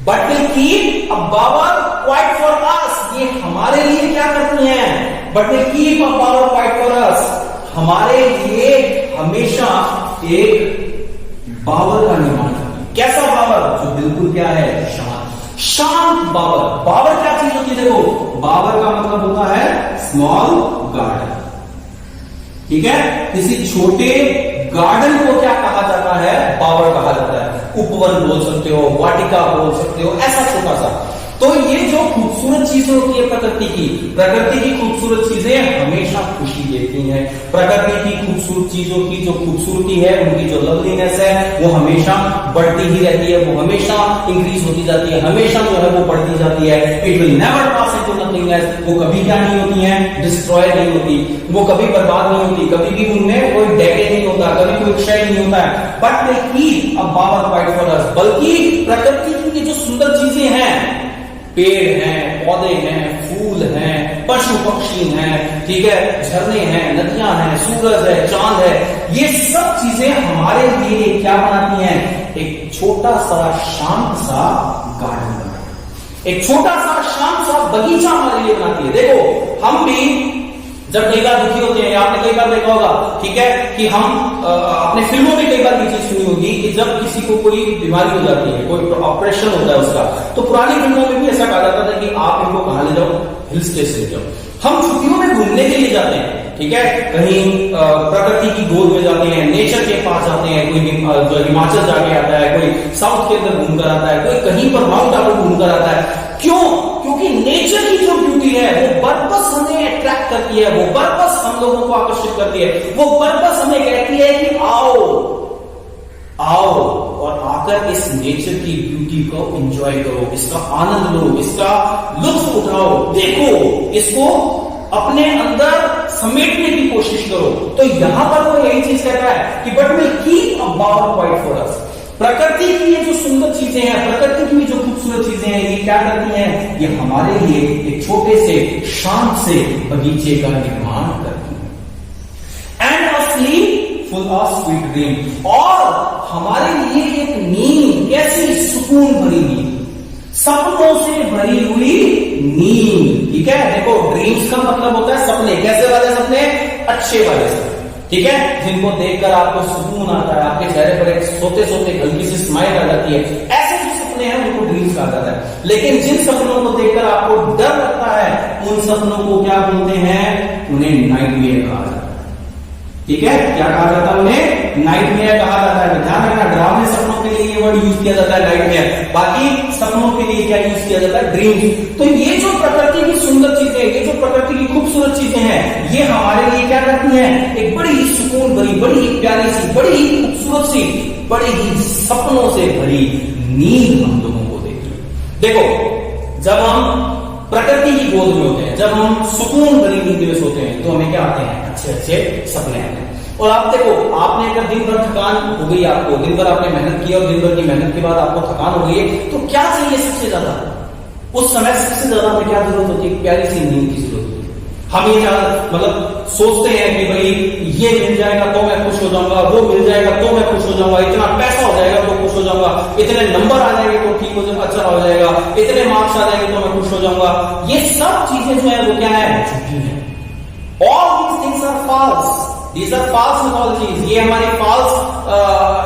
but will keep a power quiet for us, ये हमारे लिए क्या करती है? But will keep a power quiet for us, हमारे लिए हमेशा एक बावर का निर्माण करती है। कैसा बावर? जो बिल्कुल क्या है? शांत, शांत बावर। बावर क्या चीज होती है? देखो, बावर का मतलब होता है स्मॉल गार्डन। ठीक है, किसी छोटे गार्डन को क्या कहा जाता है? बावर कहा जाता है। उपवन बोल सकते हो, वाटिका बोल सकते हो, ऐसा छोटा सा। तो ये जो खूबसूरत चीजें होती है प्रकृति की खूबसूरत चीजें हमेशा खुशी देती हैं। प्रकृति की खूबसूरत चीजों की जो खूबसूरती है, उनकी जो लवलीनेस है, वो हमेशा बढ़ती ही रहती है, वो हमेशा इंक्रीज होती जाती है, हमेशा जो है वो बढ़ती जाती है। It will never pass into nothingness, वो कभी क्या नहीं होती है? डिस्ट्रॉय नहीं होती, वो कभी बर्बाद नहीं होती, कभी भी उनमें कोई डेके नहीं होता, कभी कोई क्षय नहीं होता है। But they keep a power quiet for us, बल्कि प्रकृति की जो सुंदर चीजें हैं, पेड़ हैं, पौधे हैं, फूल हैं, पशु पक्षी हैं, ठीक है, झरने हैं, नदियां हैं, सूरज है, चांद है, ये सब चीजें हमारे लिए क्या बनाती हैं? एक छोटा सा शांत सा गार्डन बनाती है, एक छोटा सा शांत सा बगीचा हमारे लिए बनाती है। देखो, हम भी जब कई बार दुखी होते हैं, आपने कई बार देखा होगा, ठीक है, कि हम अपने फिल्मों में कई बार ये चीज सुनी होगी कि जब किसी को कोई बीमारी हो जाती है, कोई ऑपरेशन होता है उसका, तो पुरानी फिल्मों में भी ऐसा कहा जाता था कि आप इनको कहां ले जाओ? हिल स्टेशन ले जाओ। हम छुट्टियों में घूमने के लिए जाते हैं, ठीक है, कहीं प्रकृति की गोद में जाते हैं, नेचर के पास जाते हैं, कोई जो हिमाचल जाके आता है, कोई साउथ के अंदर घूमकर आता है, कोई कहीं पर माउंट आबू घूमकर आता है। क्यों? क्योंकि नेचर की जो ब्यूटी है वो पर्पस हमें अट्रैक्ट करती है, वो पर्पस हम लोगों को आकर्षित करती है, वो पर्पस हमें कहती है कि आओ आओ और आकर इस नेचर की ब्यूटी को एंजॉय करो, इसका आनंद लो, इसका लुत्फ उठाओ, देखो, इसको अपने अंदर समेटने की कोशिश करो। तो यहां पर वो यही चीज कह रहा है कि but will keep a bound quiet for us. प्रकृति की ये जो सुंदर चीजें हैं, प्रकृति की जो खूबसूरत चीजें हैं, ये क्या करती हैं? ये हमारे लिए एक छोटे से शांत से बगीचे का निर्माण करती है। And a slip full of sweet dream, और हमारे लिए एक नींद, कैसी सुकून भरी नींद, सपनों से भरी हुई नींद। ठीक है, देखो ड्रीम्स का मतलब होता है सपने। कैसे वाले सपने? अच्छे वाले सपने, ठीक है, जिनको देखकर आपको सुकून आता है, आपके चेहरे पर एक सोते सोते हल्की सी स्माइल आ जाती है। ऐसे जो सपने हैं उनको ड्रीम्स कहा जाता है। लेकिन जिन सपनों को देखकर आपको डर लगता है, उन सपनों को क्या बोलते हैं? उन्हें नाइटमेयर कहा जाता है। ठीक है, क्या कहा जाता है? उन्हें नाइटमेयर कहा जाता है। ध्यान रखना, डरावने सपनों के लिए ये वर्ड यूज किया जाता है नाइटमेयर, बाकी सपनों के लिए क्या यूज किया जाता है? ड्रीम्स। तो ये जो प्रकृति की सुंदर चीजें, ये जो प्रकृति की खूबसूरत चीजें हैं, ये हमारे लिए क्या करती हैं? एक बड़ी ही सुकून भरी, बड़ी ही प्यारी सी, बड़ी ही खूबसूरत सी, बड़ी ही सपनों से भरी नींद हम लोगों को देती है। देखो, जब हम प्रकृति की गोद में होते हैं, जब हम सुकून भरी नींद में सोते हैं, तो हमें क्या आते हैं? अच्छे अच्छे सपने आते हैं। और आप देखो, आपने अगर दिन भर थकान हो गई, आपको दिन भर आपने मेहनत की और दिन भर की मेहनत के बाद आपको थकान हो गई है, तो क्या चाहिए सबसे ज्यादा? उस समय सबसे ज्यादा हमें क्या जरूरत होती है? प्यारी सी नींद की जरूरत होती है। हम ये मतलब सोचते हैं कि भाई ये मिल जाएगा तो मैं खुश हो जाऊंगा, वो मिल जाएगा तो मैं खुश हो जाऊंगा, इतना पैसा हो जाएगा तो खुश हो जाऊंगा, इतने नंबर आ जाएंगे तो ठीक हो जाएगा, अच्छा हो जाएगा, इतने मार्क्स आ जाएंगे तो मैं खुश हो जाऊंगा। ये सब चीजें जो है वो क्या है? झूठी है। All these things are false, these are false mythologies. ये हमारे फॉल्स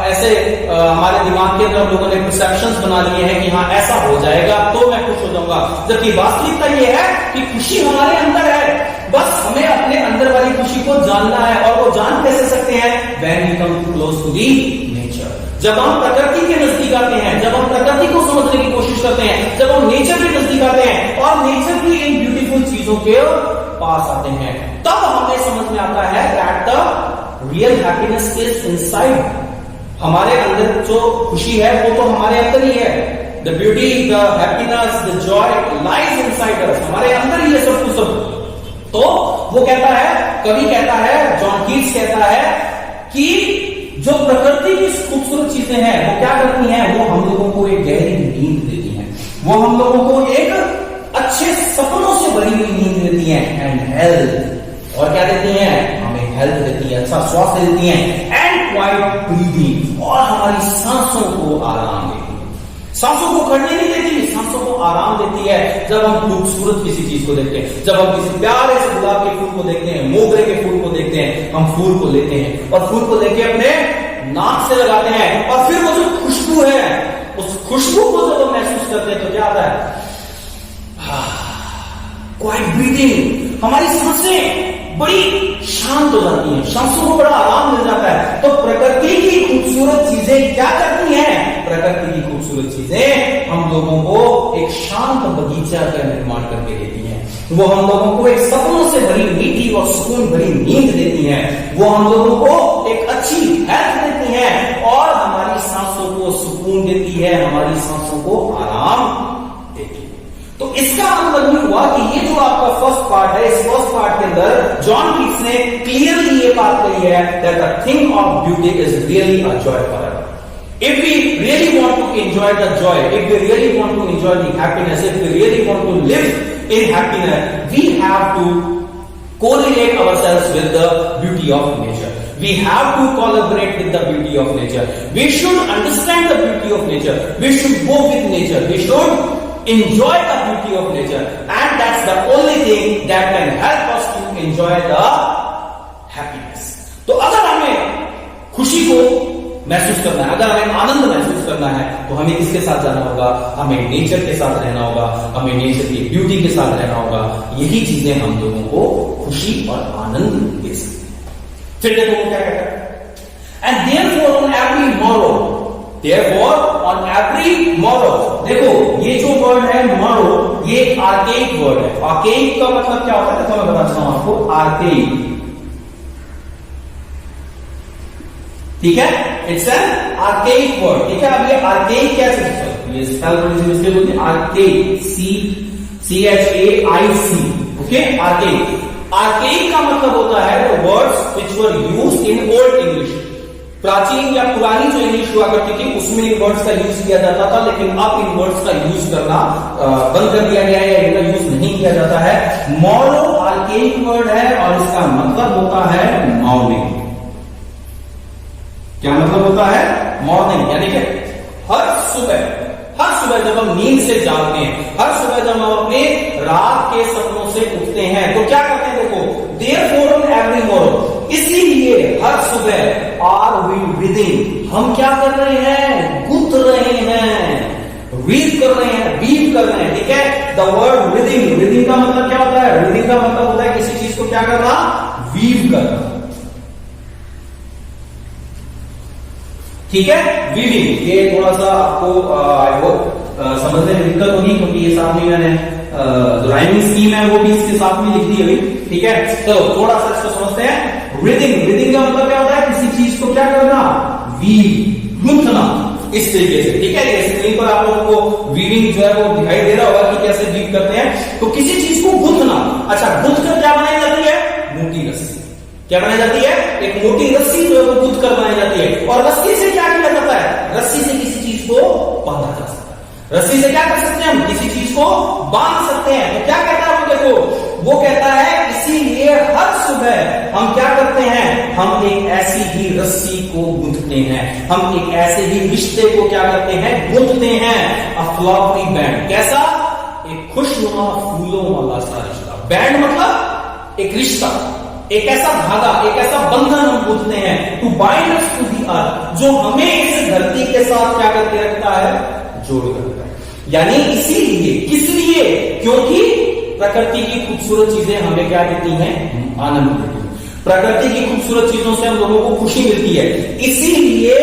ऐसे हमारे दिमाग के अंदर हम लोगों ने परसेप्शंस बना लिए हैं कि हाँ ऐसा हो जाएगा तो मैं खुश हो जाऊंगा, जबकि वास्तविकता ये है कि खुशी हमारे अंदर है, बस हमें अपने अंदर वाली खुशी को जानना है। और वो जान कैसे सकते हैं? When we come close to the nature, जब हम प्रकृति के नजदीक आते हैं, जब हम प्रकृति को समझने की कोशिश करते हैं, जब हम नेचर के नजदीक आते हैं और नेचर की इन ब्यूटीफुल चीजों के पास आते हैं, तब हमें समझ में आता है that the real happiness is inside। हमारे अंदर जो खुशी है वो तो हमारे अंदर ही है। The beauty, the happiness, the joy lies inside us। हमारे अंदर ही है सब कुछ सब। तो वो कहता है, कवि कहता है, जॉन कीट्स कहता है कि जो प्रकृति की खूबसूरत चीजें हैं वो क्या करती हैं? वो हम लोगों को एक गहरी नींद देती हैं, वो हम लोगों को एक अच्छे सपनों से भरी हुई नींद देती हैं। एंड हेल्थ, और क्या देती हैं? हमें हेल्थ देती है, अच्छा स्वास्थ्य देती हैं। एंड क्वाइट ब्रीदिंग, और हमारी सांसों को आराम देती है। सांसों को खड़ने नहीं देती, सांसों को आराम देती है। जब हम खूबसूरत किसी चीज को देखते हैं, जब हम किसी प्यारे से गुलाब के फूल को देखते हैं, मोगरे के फूल को देखते हैं, हम फूल को लेते हैं और फूल को लेके अपने नाक से लगाते हैं, और फिर वो जो खुशबू है, उस खुशबू को जब हम महसूस करते हैं तो क्या आता है? क्वाइट ब्रीदिंग, हमारी सांसें बड़ी शांत हो जाती हैं, सांसों को बड़ा आराम मिल जाता है। तो प्रकृति की खूबसूरत चीजें क्या करती हैं? प्रकृति की खूबसूरत चीजें हम लोगों को एक शांत बगीचा का निर्माण करके देती हैं। वो हम लोगों को एक सपनों से भरी मीठी और सुकून भरी नींद देती हैं। वो हम लोगों को एक अच्छी हेल्थ देती हैं और हमारी सांसों को सुकून देती है, हमारी सांसों को आराम देती है। तो इसका मतलब ये हुआ कि ये जो आपका फर्स्ट पार्ट है, इस फर्स्ट पार्ट के अंदर जॉन कीट्स ने क्लियरली ये बात कही है that the thing of beauty is really a joy forever. If we really want to enjoy the joy, if we really want to enjoy the happiness, if we really want to live in happiness, we have to correlate ourselves with the beauty of nature. We have to collaborate with the beauty of nature. We should understand the beauty of nature. We should go with nature. We should enjoy the beauty of nature, and that's the only thing that can help us to enjoy the happiness. तो अगर हमें खुशी को महसूस करना है, अगर हमें आनंद महसूस करना है, तो हमें किसके साथ जाना होगा? हमें नेचर के साथ रहना होगा, हमें नेचर की ब्यूटी के साथ रहना होगा। यही चीजें हम लोगों को खुशी और आनंद दे सकती हैं। फिर देखो वो क्या कहता है? And therefore on every morrow, therefore on every morrow, देखो ये जो वर्ड है morrow, ये आर्केइक वर्ड है। आर्केइक का मतलब क्या होता है? तो मैं बताता हूं आपको। आर्केइक ठीक है, इट्स एन आर्केइक वर्ड। ठीक है, अब ये आर्केइक कैसे, ये स्पेल थोड़ी सी मिस्टेक होती है, archaic, CHAIC, okay, archaic. Archaic का मतलब होता है the words which were used in old English. प्राचीन या पुरानी जो इंग्लिश हुआ करती थी उसमें इन वर्ड्स का यूज किया जाता था, लेकिन अब इन वर्ड्स का यूज करना बंद कर दिया गया है या इनका यूज नहीं किया जाता है। मॉर्नो आर्केइक वर्ड है और इसका मतलब होता है मॉर्निंग। क्या मतलब होता है? मॉर्निंग, यानी कि हर सुबह जब हम नींद से जागते हैं, हर सुबह जब हम अपने रात के सपनों से उठते हैं तो क्या करते हैं? देखो, देयरफॉर एवरी मॉर्निंग, इसीलिए हर सुबह आर वी ब्रीदिंग, हम क्या कर रहे हैं? गुथ रहे हैं, वीव कर रहे हैं, वीव कर रहे हैं। ठीक है, द वर्ड ब्रीदिंग, ब्रीदिंग का मतलब क्या होता है? ब्रीदिंग का मतलब होता है किसी चीज को क्या करना? वीव करना। ठीक है, वीविंग, ये थोड़ा सा आपको आई होप समझने में दिक्कत होगी, क्योंकि ये साथ में मैंने जो राइमिंग स्कीम है वो भी इसके साथ में लिख दी अभी। ठीक है, तो थोड़ा सा इसको समझते हैं। ब्रीदिंग, ब्रीदिंग का मतलब क्या होता है? किसी चीज को क्या करना? वीव, गूंथना, इस तरीके से। ठीक है, ये स्क्रीन पर आप लोगों को वीविंग जो है वो दिखाई दे रहा होगा कि कैसे वीव करते हैं। तो किसी चीज को गूंथना। अच्छा, गूंथ कर क्या बनाई जाती है? मोटी रस्सी। क्या बनाई जाती है? एक मोटी रस्सी जो है वो गूंथ कर बनाई जाती है। और रस्सी से क्या किया जाता है? रस्सी से किसी चीज को बांधा जा सकता है। रस्सी से क्या कर सकते हैं? हम किसी चीज को बांध सकते हैं। तो क्या कहता है वो? देखो, वो कहता है इसीलिए हर सुबह हम क्या करते हैं? हम एक ऐसी ही रस्सी को गूंथते हैं, हम एक ऐसे ही रिश्ते को क्या करते हैं? गूंथते हैं। अ फ्लावरी बैंड, कैसा? एक खुशनुमा फूलों वाला सा रिश्ता। बैंड मतलब एक रिश्ता, एक ऐसा धागा, एक ऐसा बंधन हम गूंथते हैं। To bind us to the earth, जो हमें इस धरती के साथ क्या करके रखता है? जोड़ कर रखता है। यानी इसीलिए, किस लिए? क्योंकि प्रकृति की खूबसूरत चीजें हमें क्या देती हैं? आनंद देती हैं। प्रकृति की खूबसूरत चीजों से हम लोगों को खुशी मिलती है। इसीलिए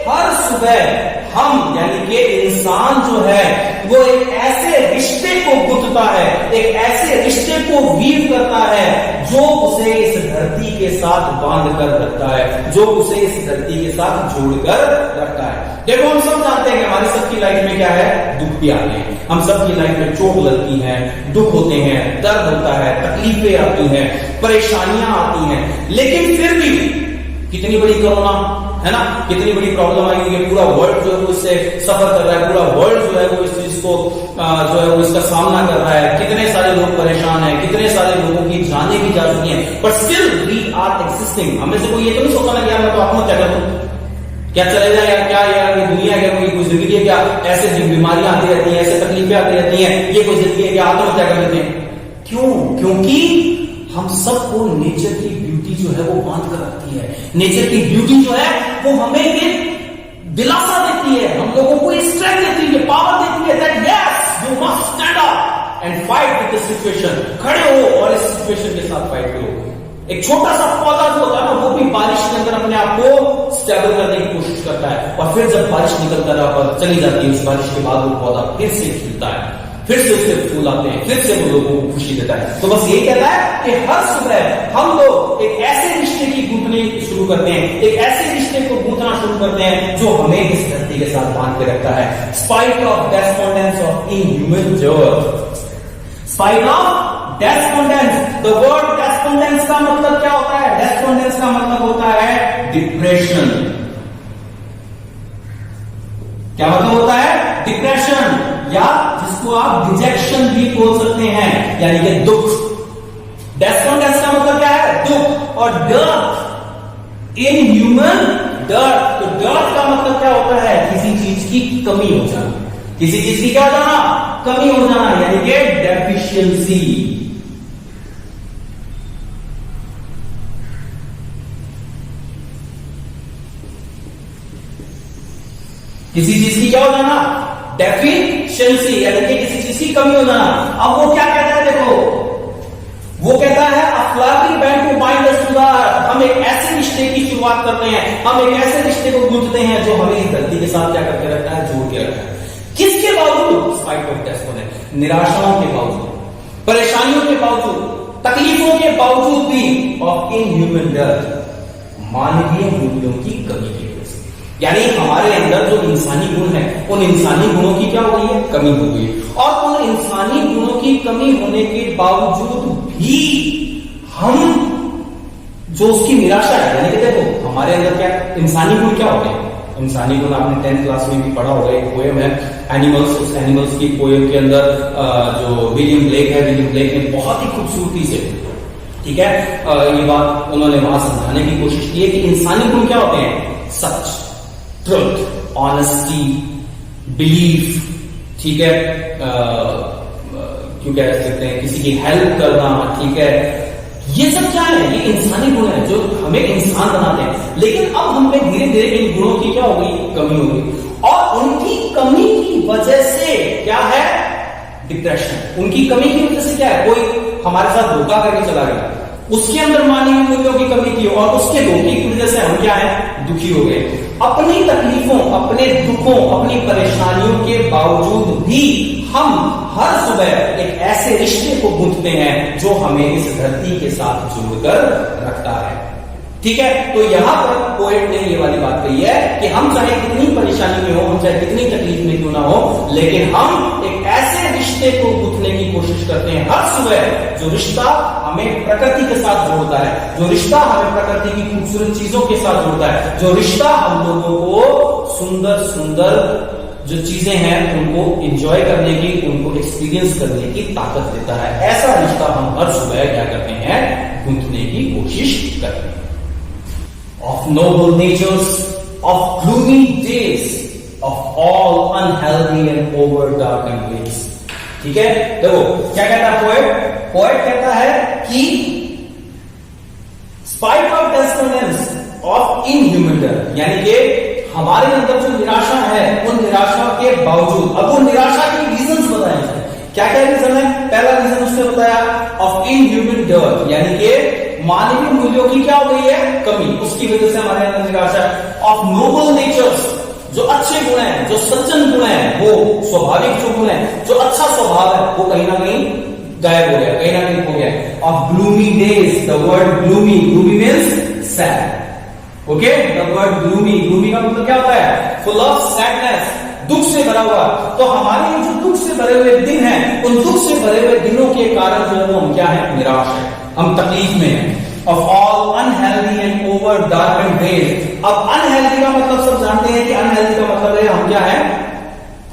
हर सुबह हम, यानी कि इंसान जो है वो एक ऐसे रिश्ते को गूंथता है, एक ऐसे रिश्ते को वीव करता है जो उसे इस धरती के साथ बांध कर रखता है, जो उसे इस धरती के साथ जोड़कर रखता है। देखो, हम सब जानते हैं कि हमारी सबकी लाइफ में क्या है? दुख भी आते हैं। हम सबकी लाइफ में चोट लगती है, दुख होते हैं, दर्द होता है, तकलीफें आती हैं, परेशानियां आती हैं। लेकिन फिर भी कितनी बड़ी कोरोना है ना, कितनी बड़ी प्रॉब्लम आई हुई है, पूरा वर्ल्ड जो है वो इससे सफर कर रहा है, पूरा वर्ल्ड जो है वो इस चीज को जो है वो इसका सामना कर रहा है। कितने सारे लोग परेशान हैं, कितने सारे लोगों की जानें भी जा चुकी हैं, but still we are existing. हमें से कोई ये तो नहीं सोचा ना कि यार मैं तो आत्महत्या कर दूं, क्या चलेगा यार, क्या यार ये दुनिया क्या कोई जिंदगी है क्या? ऐसे बीमारियां आती रहती हैं, ऐसे तकलीफें आती रहती हैं, ये कोई जिंदगी है क्या? आत्महत्या कर लेते हैं। क्यों? क्योंकि हम सबको नेचर की ब्यूटी जो है वो बांध कर रखती है। नेचर की ब्यूटी जो है वो हमें ये दिलासा देती है, हम लोगों को स्ट्रेंथ देती है, पावर देती है that yes you must stand up and fight with the situation. खड़े हो और इस सिचुएशन के साथ फाइट करो। एक छोटा सा पौधा जो होता है ना, वो भी बारिश के अंदर अपने आप को स्टेबल करने की कोशिश करता है, और फिर जब बारिश निकल कर चली जाती है, उस बारिश के बाद वो पौधा फिर से खिलता है, फिर से उससे फूल आते हैं, फिर से वो लोगों को खुशी देता है। तो बस यही कहता है कि हर सुबह हम लोग एक ऐसे रिश्ते की गूंथनी शुरू करते हैं, एक ऐसे रिश्ते को गूंथना शुरू करते हैं जो हमें इस धरती के साथ बांध के रखता है। Spite of despondence of inhuman dearth, spite of despondence. The word despondence का मतलब क्या होता है? डेस्पोंडेंस का मतलब होता है डिप्रेशन। क्या मतलब होता है? डिप्रेशन, या जिसको आप डिजेक्शन भी बोल सकते हैं, यानी कि दुख। डेस्पोंडेंस का मतलब क्या है? दुख। और डर्थ, इनह्यूमन डर्थ। तो डर्थ का मतलब क्या होता है? किसी चीज की कमी हो जाना, किसी चीज की क्या हो जाना? कमी हो जाना, यानी कि डेफिशिएंसी। किसी चीज की क्या हो जाना? डेफिशिएंसी, यानी कि किसी चीज की कमी हो जाना। अब वो क्या कहता है? देखो, वो कहता है a flowery band to bind us to the earth. हम एक ऐसे रिश्ते की शुरुआत करते हैं, हम एक ऐसे रिश्ते को गूंथते हैं जो हमें इस धरती के साथ क्या करके रखता है? जोड़ के रखता है। किसके बावजूद? स्पाइट ऑफ डेस्पोंडेंस, निराशाओं के बावजूद, परेशानियों के बावजूद, तकलीफों के बावजूद भी, ऑफ इनह्यूमन डर्थ, मानवीय मूल्यों की कमी की वजह से। यानी हमारे अंदर जो इंसानी गुण है, उन इंसानी गुणों की क्या हो गई है? कमी हो गई। और उन इंसानी गुणों की कमी होने के बावजूद भी हम जो उसकी निराशा है, यानी कि देखो हमारे अंदर क्या इंसानी गुण क्या होते हैं? इंसानी गुण आपने 10th क्लास में भी पढ़ा होगा, एक पोएम है एनिमल्स। उस एनिमल्स की पोएम के अंदर जो विलियम ब्लेक है, विलियम ब्लेक ने बहुत ही खूबसूरती से, ठीक है, ये बात उन्होंने वहां समझाने की कोशिश की है कि इंसानी गुण क्या होते हैं? सच, ट्रुथ, ऑनेस्टी, बिलीफ, ठीक है, क्यों कह सकते हैं, किसी की हेल्प करना, ठीक है, ये सब क्या है? ये इंसानी गुण है जो हमें इंसान बनाते हैं। लेकिन अब हम में धीरे धीरे इन गुणों की क्या हो गई? कमी हो गई। और उनकी कमी की वजह से क्या है? डिप्रेशन। उनकी कमी की वजह से क्या है? कोई हमारे साथ धोखा करके चला गया, उसके अंदर मानवीय मूल्यों की कमी थी और उसके धोखे की वजह से हम क्या है? दुखी हो गए। अपनी तकलीफों, अपने दुखों, अपनी परेशानियों के बावजूद भी हम हर सुबह एक ऐसे रिश्ते को गूंथते हैं जो हमें इस धरती के साथ जोड़कर रखता है। ठीक है, तो यहां पर पोएट ने ये वाली बात कही है कि हम चाहे कितनी परेशानी में हो, हम चाहे कितनी तकलीफ में क्यों ना हो, लेकिन हम एक ऐसे रिश्ते को गूंथने की कोशिश करते हैं हर सुबह जो रिश्ता हमें प्रकृति के साथ जोड़ता है, जो रिश्ता हमें प्रकृति की खूबसूरत चीजों के साथ जोड़ता है, जो रिश्ता हम लोगों को सुंदर सुंदर जो चीजें हैं उनको एंजॉय करने की, उनको एक्सपीरियंस करने की ताकत देता है। ऐसा रिश्ता हम हर सुबह क्या करते हैं? गूंथने की कोशिश करते हैं। Of noble natures, of gloomy days, of all unhealthy and over darkened ways. ठीक है, देखो क्या कहता है पोएट? पोएट कहता है कि spite of dissonance of inhuman death, यानी कि हमारे अंदर जो निराशा है, उन निराशा के बावजूद, अब वो निराशा के रीजंस बताए। क्या क्या रीजन है? पहला रीजन उसने बताया ऑफ इनह्यूमन डेथ, यानी कि मानवीय मूल्यों की क्या हो गई है? कमी, उसकी वजह से हमारे अंदर निराशा। ऑफ नोबल नेचर्स, जो अच्छे गुण हैं, जो सज्जन गुण हैं, वो स्वाभाविक जो गुण है, जो अच्छा स्वभाव है, वो कहीं ना कहीं गायब हो गया, कहीं ना कहीं हो गया। Of gloomy days, the word gloomy, gloomy means sad, okay, the word gloomy, gloomy का मतलब क्या होता है? फुल ऑफ सैडनेस, दुख से भरा हुआ। तो हमारे जो दुख से भरे हुए दिन हैं, उन दुख से भरे हुए दिनों के कारण जो है वो हम क्या है? निराश है, हम तकलीफ में हैं। Of all unhealthy and over darken days. अब अनहेल्दी का मतलब सब जानते हैं कि अनहेल्दी का मतलब है हम क्या है?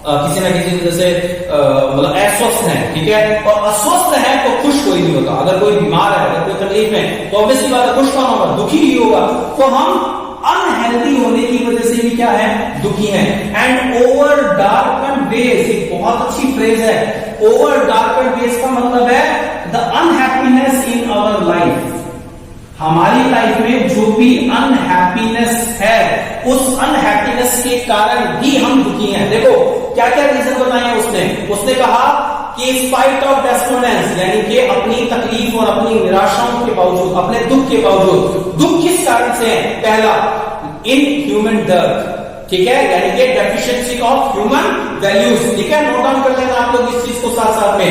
किसी ना किसी वजह से मतलब अस्वस्थ है, ठीक है, और अस्वस्थ है तो खुश कोई नहीं होता। अगर कोई बीमार है, अगर कोई तकलीफ में, तो ऑब्वियसली बात है खुश कौन होगा? दुखी ही होगा। तो हम अनहेल्दी होने की वजह से भी क्या है? दुखी है। एंड ओवर डार्कन डेज, एक बहुत अच्छी फ्रेज है। ओवर डार्कन डेज का मतलब है the unhappiness in our life. हमारी लाइफ में जो भी अनहैप्पीनेस है, उस अनहैप्पीनेस के कारण भी हम दुखी हैं। देखो क्या क्या रीजन बताए उसने कहा कि स्पाइट ऑफ डेस्पोनेंस, यानी कि अपनी तकलीफ और अपनी निराशाओं के बावजूद, अपने दुख के बावजूद, दुख किस कारण से है? पहला, इन ह्यूमन डेथ, ठीक है, यानी कि डेफिशिएंसी ऑफ ह्यूमन वैल्यूज। ठीक है, नोट डाउन कर लेना आप लोग इस चीज को साथ साथ में,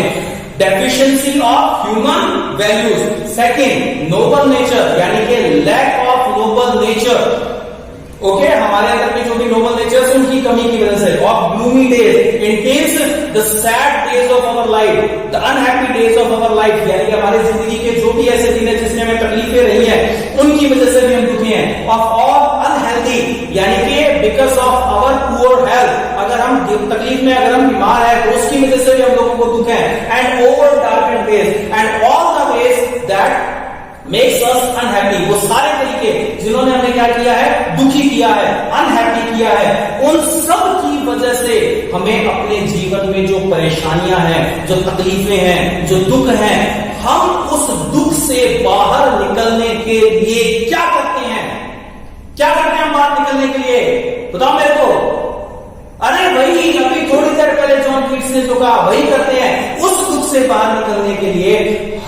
deficiency of human values. Second, noble nature, यानी कि lack of noble nature, okay, हमारे अंदर में जो भी नोबल नेचर्स हैं उनकी कमी की वजह से। Of gloomy days, intense the sad days of our life, the unhappy days of our life, यानी कि हमारी जिंदगी के जो भी ऐसे दिन है जिसमें हमें तकलीफें रही हैं, उनकी वजह से भी हम दुखी हैं। ऑफ ऑल अनहेल्दी, यानी कि because of our poor health, अगर हम तकलीफ में, अगर हम बीमार है तो उसकी वजह से भी हम लोगों को दुख है। And over darken days, and all the ways that makes us unhappy, वो सारे तरीके जिन्होंने हमें क्या किया है? दुखी किया है, अनहैप्पी किया है, उन सब की वजह से हमें अपने जीवन में जो परेशानियां हैं, जो तकलीफें हैं, जो दुख हैं, हम उस दुख से बाहर निकलने के लिए क्या करते हैं? क्या करते हैं बाहर निकलने के लिए? बताओ मेरे को। अरे वही अभी थोड़ी देर पहले जॉन कीट्स ने जो कहा वही करते हैं। उस दुख से बाहर निकलने के लिए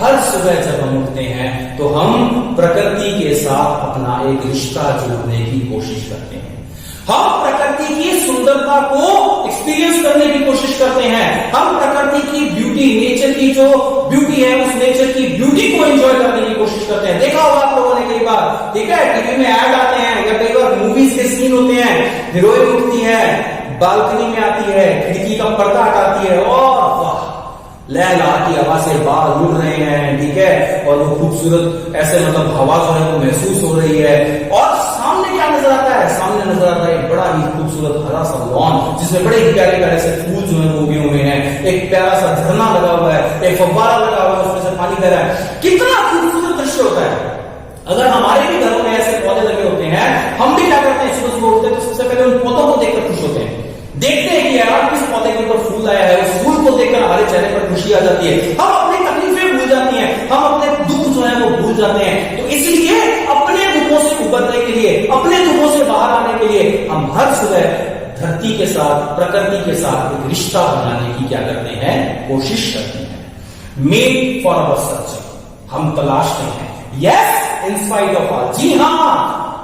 हर सुबह जब हम उठते हैं तो हम प्रकृति के साथ अपना एक रिश्ता जोड़ने की कोशिश करते हैं। हम प्रकृति की सुंदरता को एक्सपीरियंस करने की कोशिश करते हैं। हम प्रकृति की ब्यूटी, नेचर की जो ब्यूटी है, उस नेचर की ब्यूटी को एंजॉय करने की कोशिश करते हैं। देखा होगा आप लोगों ने कई बार, ठीक है, टीवी में ऐड मूवीज के सीन होते हैं, हीरोइन उठती है, बालकनी में आती है, खिड़की का पर्दा हटाती है और वाह, लहला की आवाज से बाल उड़ रहे हैं, ठीक है, और वो खूबसूरत ऐसे मतलब हवा जो है वो महसूस हो रही है, और सामने क्या नजर आता है, सामने नजर आता है एक बड़ा ही खूबसूरत हरा सा लॉन जिसमें बड़े ही प्यारे प्यारे से फूल जो है वो उगे हुए हैं, एक प्यारा सा झरना लगा हुआ है, एक फव्वारा लगा हुआ है, उसमें से पानी बह रहा है। कितना खूबसूरत दृश्य होता है। अगर हमारे भी घरों में ऐसे पौधे लगे होते हैं, हम भी क्या करते हैं, सुबह सुबह उठते हैं तो सबसे पहले उन पौधों को देखकर खुश होते हैं, देखते हैं कि यार किस पौधे के ऊपर फूल आया है, उस फूल को देखकर हमारे चेहरे पर खुशी आ जाती है, हम अपनी तकलीफें भूल जाती हैं, हम अपने दुख जो है वो भूल जाते हैं। तो इसलिए अपने दुखों से उबरने के लिए, अपने दुखों से बाहर आने के लिए हम हर सुबह धरती के साथ, प्रकृति के साथ एक रिश्ता बनाने की क्या करते हैं, कोशिश करते हैं। मेड फॉर अवर सर्च, हम तलाशते हैं। Yes, in spite of all, जी हां,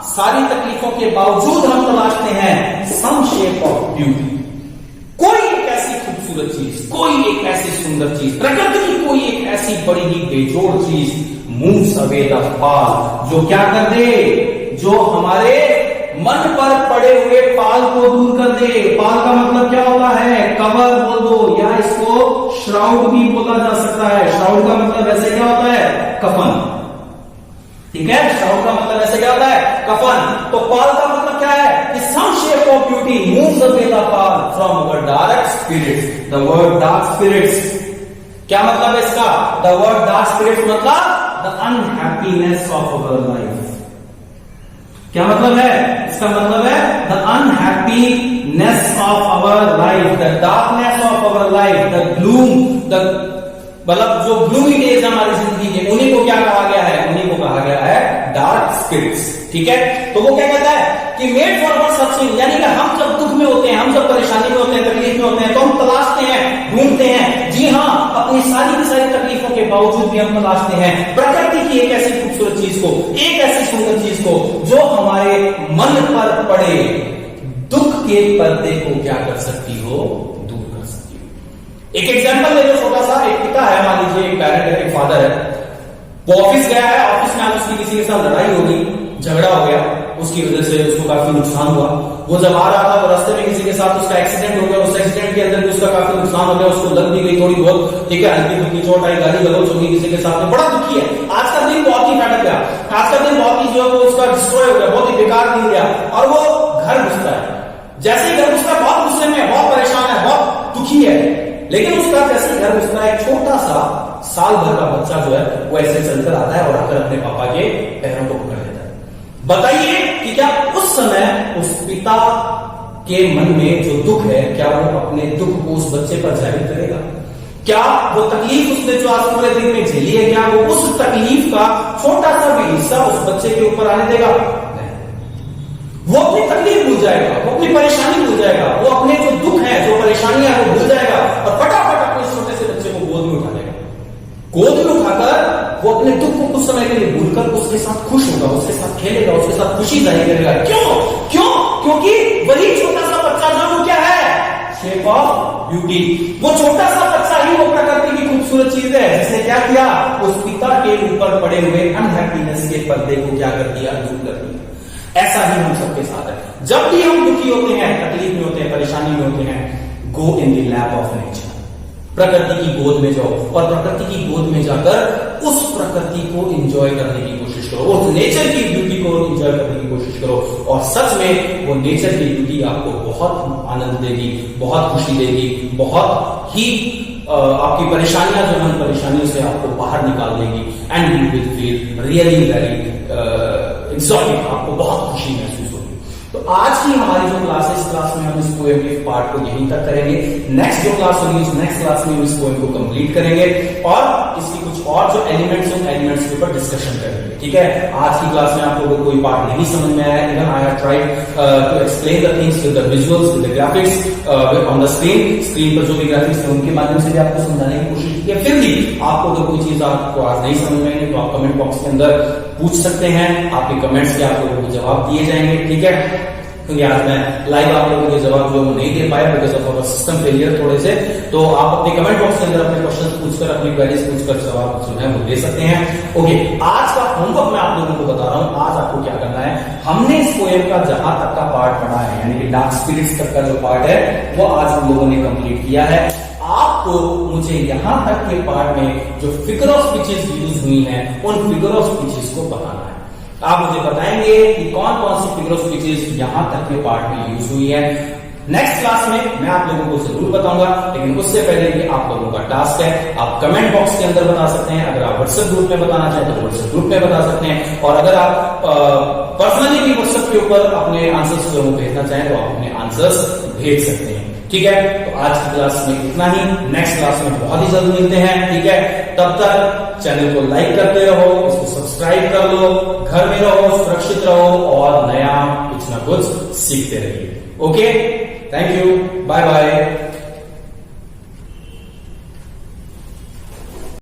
सारी तकलीफों के बावजूद हम तलाशते हैं सम शेप ऑफ ब्यूटी, कोई एक ऐसी खूबसूरत चीज, कोई एक ऐसी सुंदर चीज, प्रकृति की कोई एक ऐसी बड़ी ही बेजोड़ चीज, मूव्स अवे द पाल, जो क्या कर दे, जो हमारे मन पर पड़े हुए पाल को दूर कर दे। पाल का मतलब क्या होता है, कवर बोल दो, या इसको श्राउड भी बोला जा सकता है। श्राउड का मतलब ऐसे क्या होता है, कफन, ठीक है, श्राउड का मतलब ऐसे क्या होता है, कफन। तो पाल का मतलब क्या है कि some shape of beauty moves away the pall from our dark spirits. The word dark spirits, क्या मतलब है इसका, द वर्ड डार्क स्पिरिट्स मतलब the unhappiness of our life. क्या मतलब है इसका, मतलब है the unhappiness of our life, the darkness of our life, the gloom, the मतलब जो ग्लूमी डेज हमारी जिंदगी के, उन्हीं को क्या कहा गया है, उन्हीं को कहा गया है डार्क स्पिरिट्स, ठीक है। तो वो क्या कहता है कि मेड फॉर अवर सर्चिंग, यानी कि हम जब दुख में होते हैं, हम जब परेशानी में होते हैं, तकलीफ में होते हैं, तो हम तलाशते हैं, ढूंढते हैं, जी हां, अपनी सारी की सारी तकलीफों के बावजूद भी हम तलाशते हैं प्रकृति की एक ऐसी खूबसूरत चीज को, एक ऐसी सुंदर चीज को, जो हमारे मन पर पड़े दुख के पर्दे को क्या कर सकती हो, दूर कर सकती हो। एक एग्जाम्पल ले लो छोटा सा, एक पिता है, मान लीजिए एक पेरेंट है, एक फादर है, वो ऑफिस गया है, ऑफिस में आज उसकी किसी के साथ लड़ाई हो गई, झगड़ा हो गया, उसकी वजह से उसको काफी नुकसान हुआ। वो जब आ रहा था, वो रास्ते में किसी के साथ उसका एक्सीडेंट हो गया, उस एक्सीडेंट के अंदर भी उसका काफी नुकसान हो गया, उसको लग भी गई थोड़ी बहुत, ठीक है, हल्की फुल्की चोट आई, गाली गलौज होगी किसी के साथ में, बड़ा दुखी है। आज का दिन बहुत ही फैटक गया, आज का दिन बहुत ही जो है वो उसका डिस्ट्रॉय हो गया, बहुत ही बेकार दिन गया, और वो घर घुसता है। जैसे ही घर घुसता है, बहुत गुस्से में, बहुत परेशान है, बहुत दुखी है, लेकिन उसका जैसे घर घुसता है, छोटा सा साल भर का बच्चा जो है वो ऐसे चलकर आता है और आकर अपने पापा के पैरों को पकड़ लेता है। बताइए कि क्या उस समय उस पिता के मन में जो दुख है, क्या वो अपने दुख को उस बच्चे पर जाहिर करेगा? क्या वो तकलीफ उसने जो आज पूरे दिन में झेली है, क्या वो उस तकलीफ का छोटा सा भी हिस्सा उस बच्चे के ऊपर आने देगा? वो अपनी तकलीफ भूल जाएगा, वो अपनी परेशानी भूल जाएगा, वो अपने जो दुख है, जो परेशानियां है, वो भूल जाएगा और फटाफट अपने छोटे से बच्चे को गोद में उठा लेगा। गोद में उठाकर वो अपने दुख को कुछ समय के लिए भूलकर उसके साथ खुश होगा, उसके साथ खेलेगा, उसके साथ खुशी जाहिर करेगा। क्यों? क्यों? क्योंकि वही छोटा सा बच्चा जो वो क्या है, शेप ऑफ ब्यूटी, वो छोटा सा बच्चा ही वो प्रकृति की खूबसूरत चीज है, जिसने क्या किया, उस पिता के ऊपर पड़े हुए अनहैप्पीनेस के पर्दे को क्या कर दिया, दूर कर दिया। ऐसा ही हम सबके साथ है। जब भी हम दुखी होते हैं, तकलीफ में होते हैं, परेशानी में होते हैं, go in the lap of nature, प्रकृति की गोद में जाओ और प्रकृति की गोद में जाकर उस प्रकृति को एंजॉय करने की कोशिश करो, उस नेचर की ब्यूटी को एंजॉय करने की कोशिश करो, और सच में वो नेचर की ब्यूटी आपको बहुत आनंद देगी, बहुत खुशी देगी, बहुत ही आपकी परेशानियां जो है, परेशानियों से आपको बाहर निकाल देगी, and you will feel really very enjoyment, आपको बहुत खुशी महसूस होगी। तो आज की हमारी जो क्लास है, इस क्लास में हम इस पोएम के पार्ट को यहीं तक करेंगे। नेक्स्ट जो क्लास होगी, उस नेक्स्ट क्लास में हम इस पोएम को कंप्लीट करेंगे और इसकी कुछ और जो एलिमेंट्स हैं, एलिमेंट्स के ऊपर डिस्कशन करेंगे, ठीक है। आज की क्लास में आपको अगर कोई पार्ट नहीं समझ में आया, even I have tried to explain the things with the visuals, with the graphics on the screen पर जो भी ग्राफिक्स है उनके माध्यम से भी आपको समझाने की कोशिश की है। फिर भी आपको अगर कोई चीज आपको आज नहीं समझ में आई तो आप कमेंट बॉक्स के अंदर पूछ सकते हैं, आपके कमेंट्स के आपको जवाब दिए जाएंगे, ठीक है। क्योंकि आज मैं लाइव आप लोगों के जवाब जो नहीं दे पाया because of our system failure थोड़े से। तो आप अपने कमेंट बॉक्स के अंदर अपने क्वेश्चन पूछकर, अपनी क्वेरीज पूछकर जवाब जो है वो दे सकते हैं। ओके, आज का होमवर्क मैं आप लोगों को बता रहा हूं। आज आपको क्या करना है, हमने इस पोएम का जहां तक का पार्ट पढ़ा है, यानी कि डार्क स्पिरिट्स तक का जो पार्ट है वो आज हम लोगों ने कंप्लीट किया है। आपको मुझे यहां तक के पार्ट में जो फिगर ऑफ स्पीचेस यूज हुई हैं उन फिगर ऑफ स्पीचेस को बताना है। आप मुझे बताएंगे कि कौन कौन सी फिगर ऑफ स्पीचेस यहां तक के पार्ट में यूज हुई है। नेक्स्ट क्लास में मैं आप लोगों को जरूर बताऊंगा, लेकिन उससे पहले कि आप लोगों का टास्क है, आप कमेंट बॉक्स के अंदर बता सकते हैं। अगर आप व्हाट्सएप ग्रुप में बताना चाहें तो व्हाट्सएप ग्रुप में बता सकते हैं, और अगर आप पर्सनली भी व्हाट्सएप के ऊपर अपने आंसर्स को भेजना चाहें तो आप अपने आंसर्स भेज सकते हैं। ठीक है, तो आज की क्लास में इतना ही। नेक्स्ट क्लास में बहुत ही जल्द मिलते हैं। ठीक है, तब तक चैनल को लाइक करते रहो, इसको सब्सक्राइब कर लो, घर में रहो, सुरक्षित रहो और नया कुछ ना कुछ सीखते रहिए। Okay, thank you, bye bye.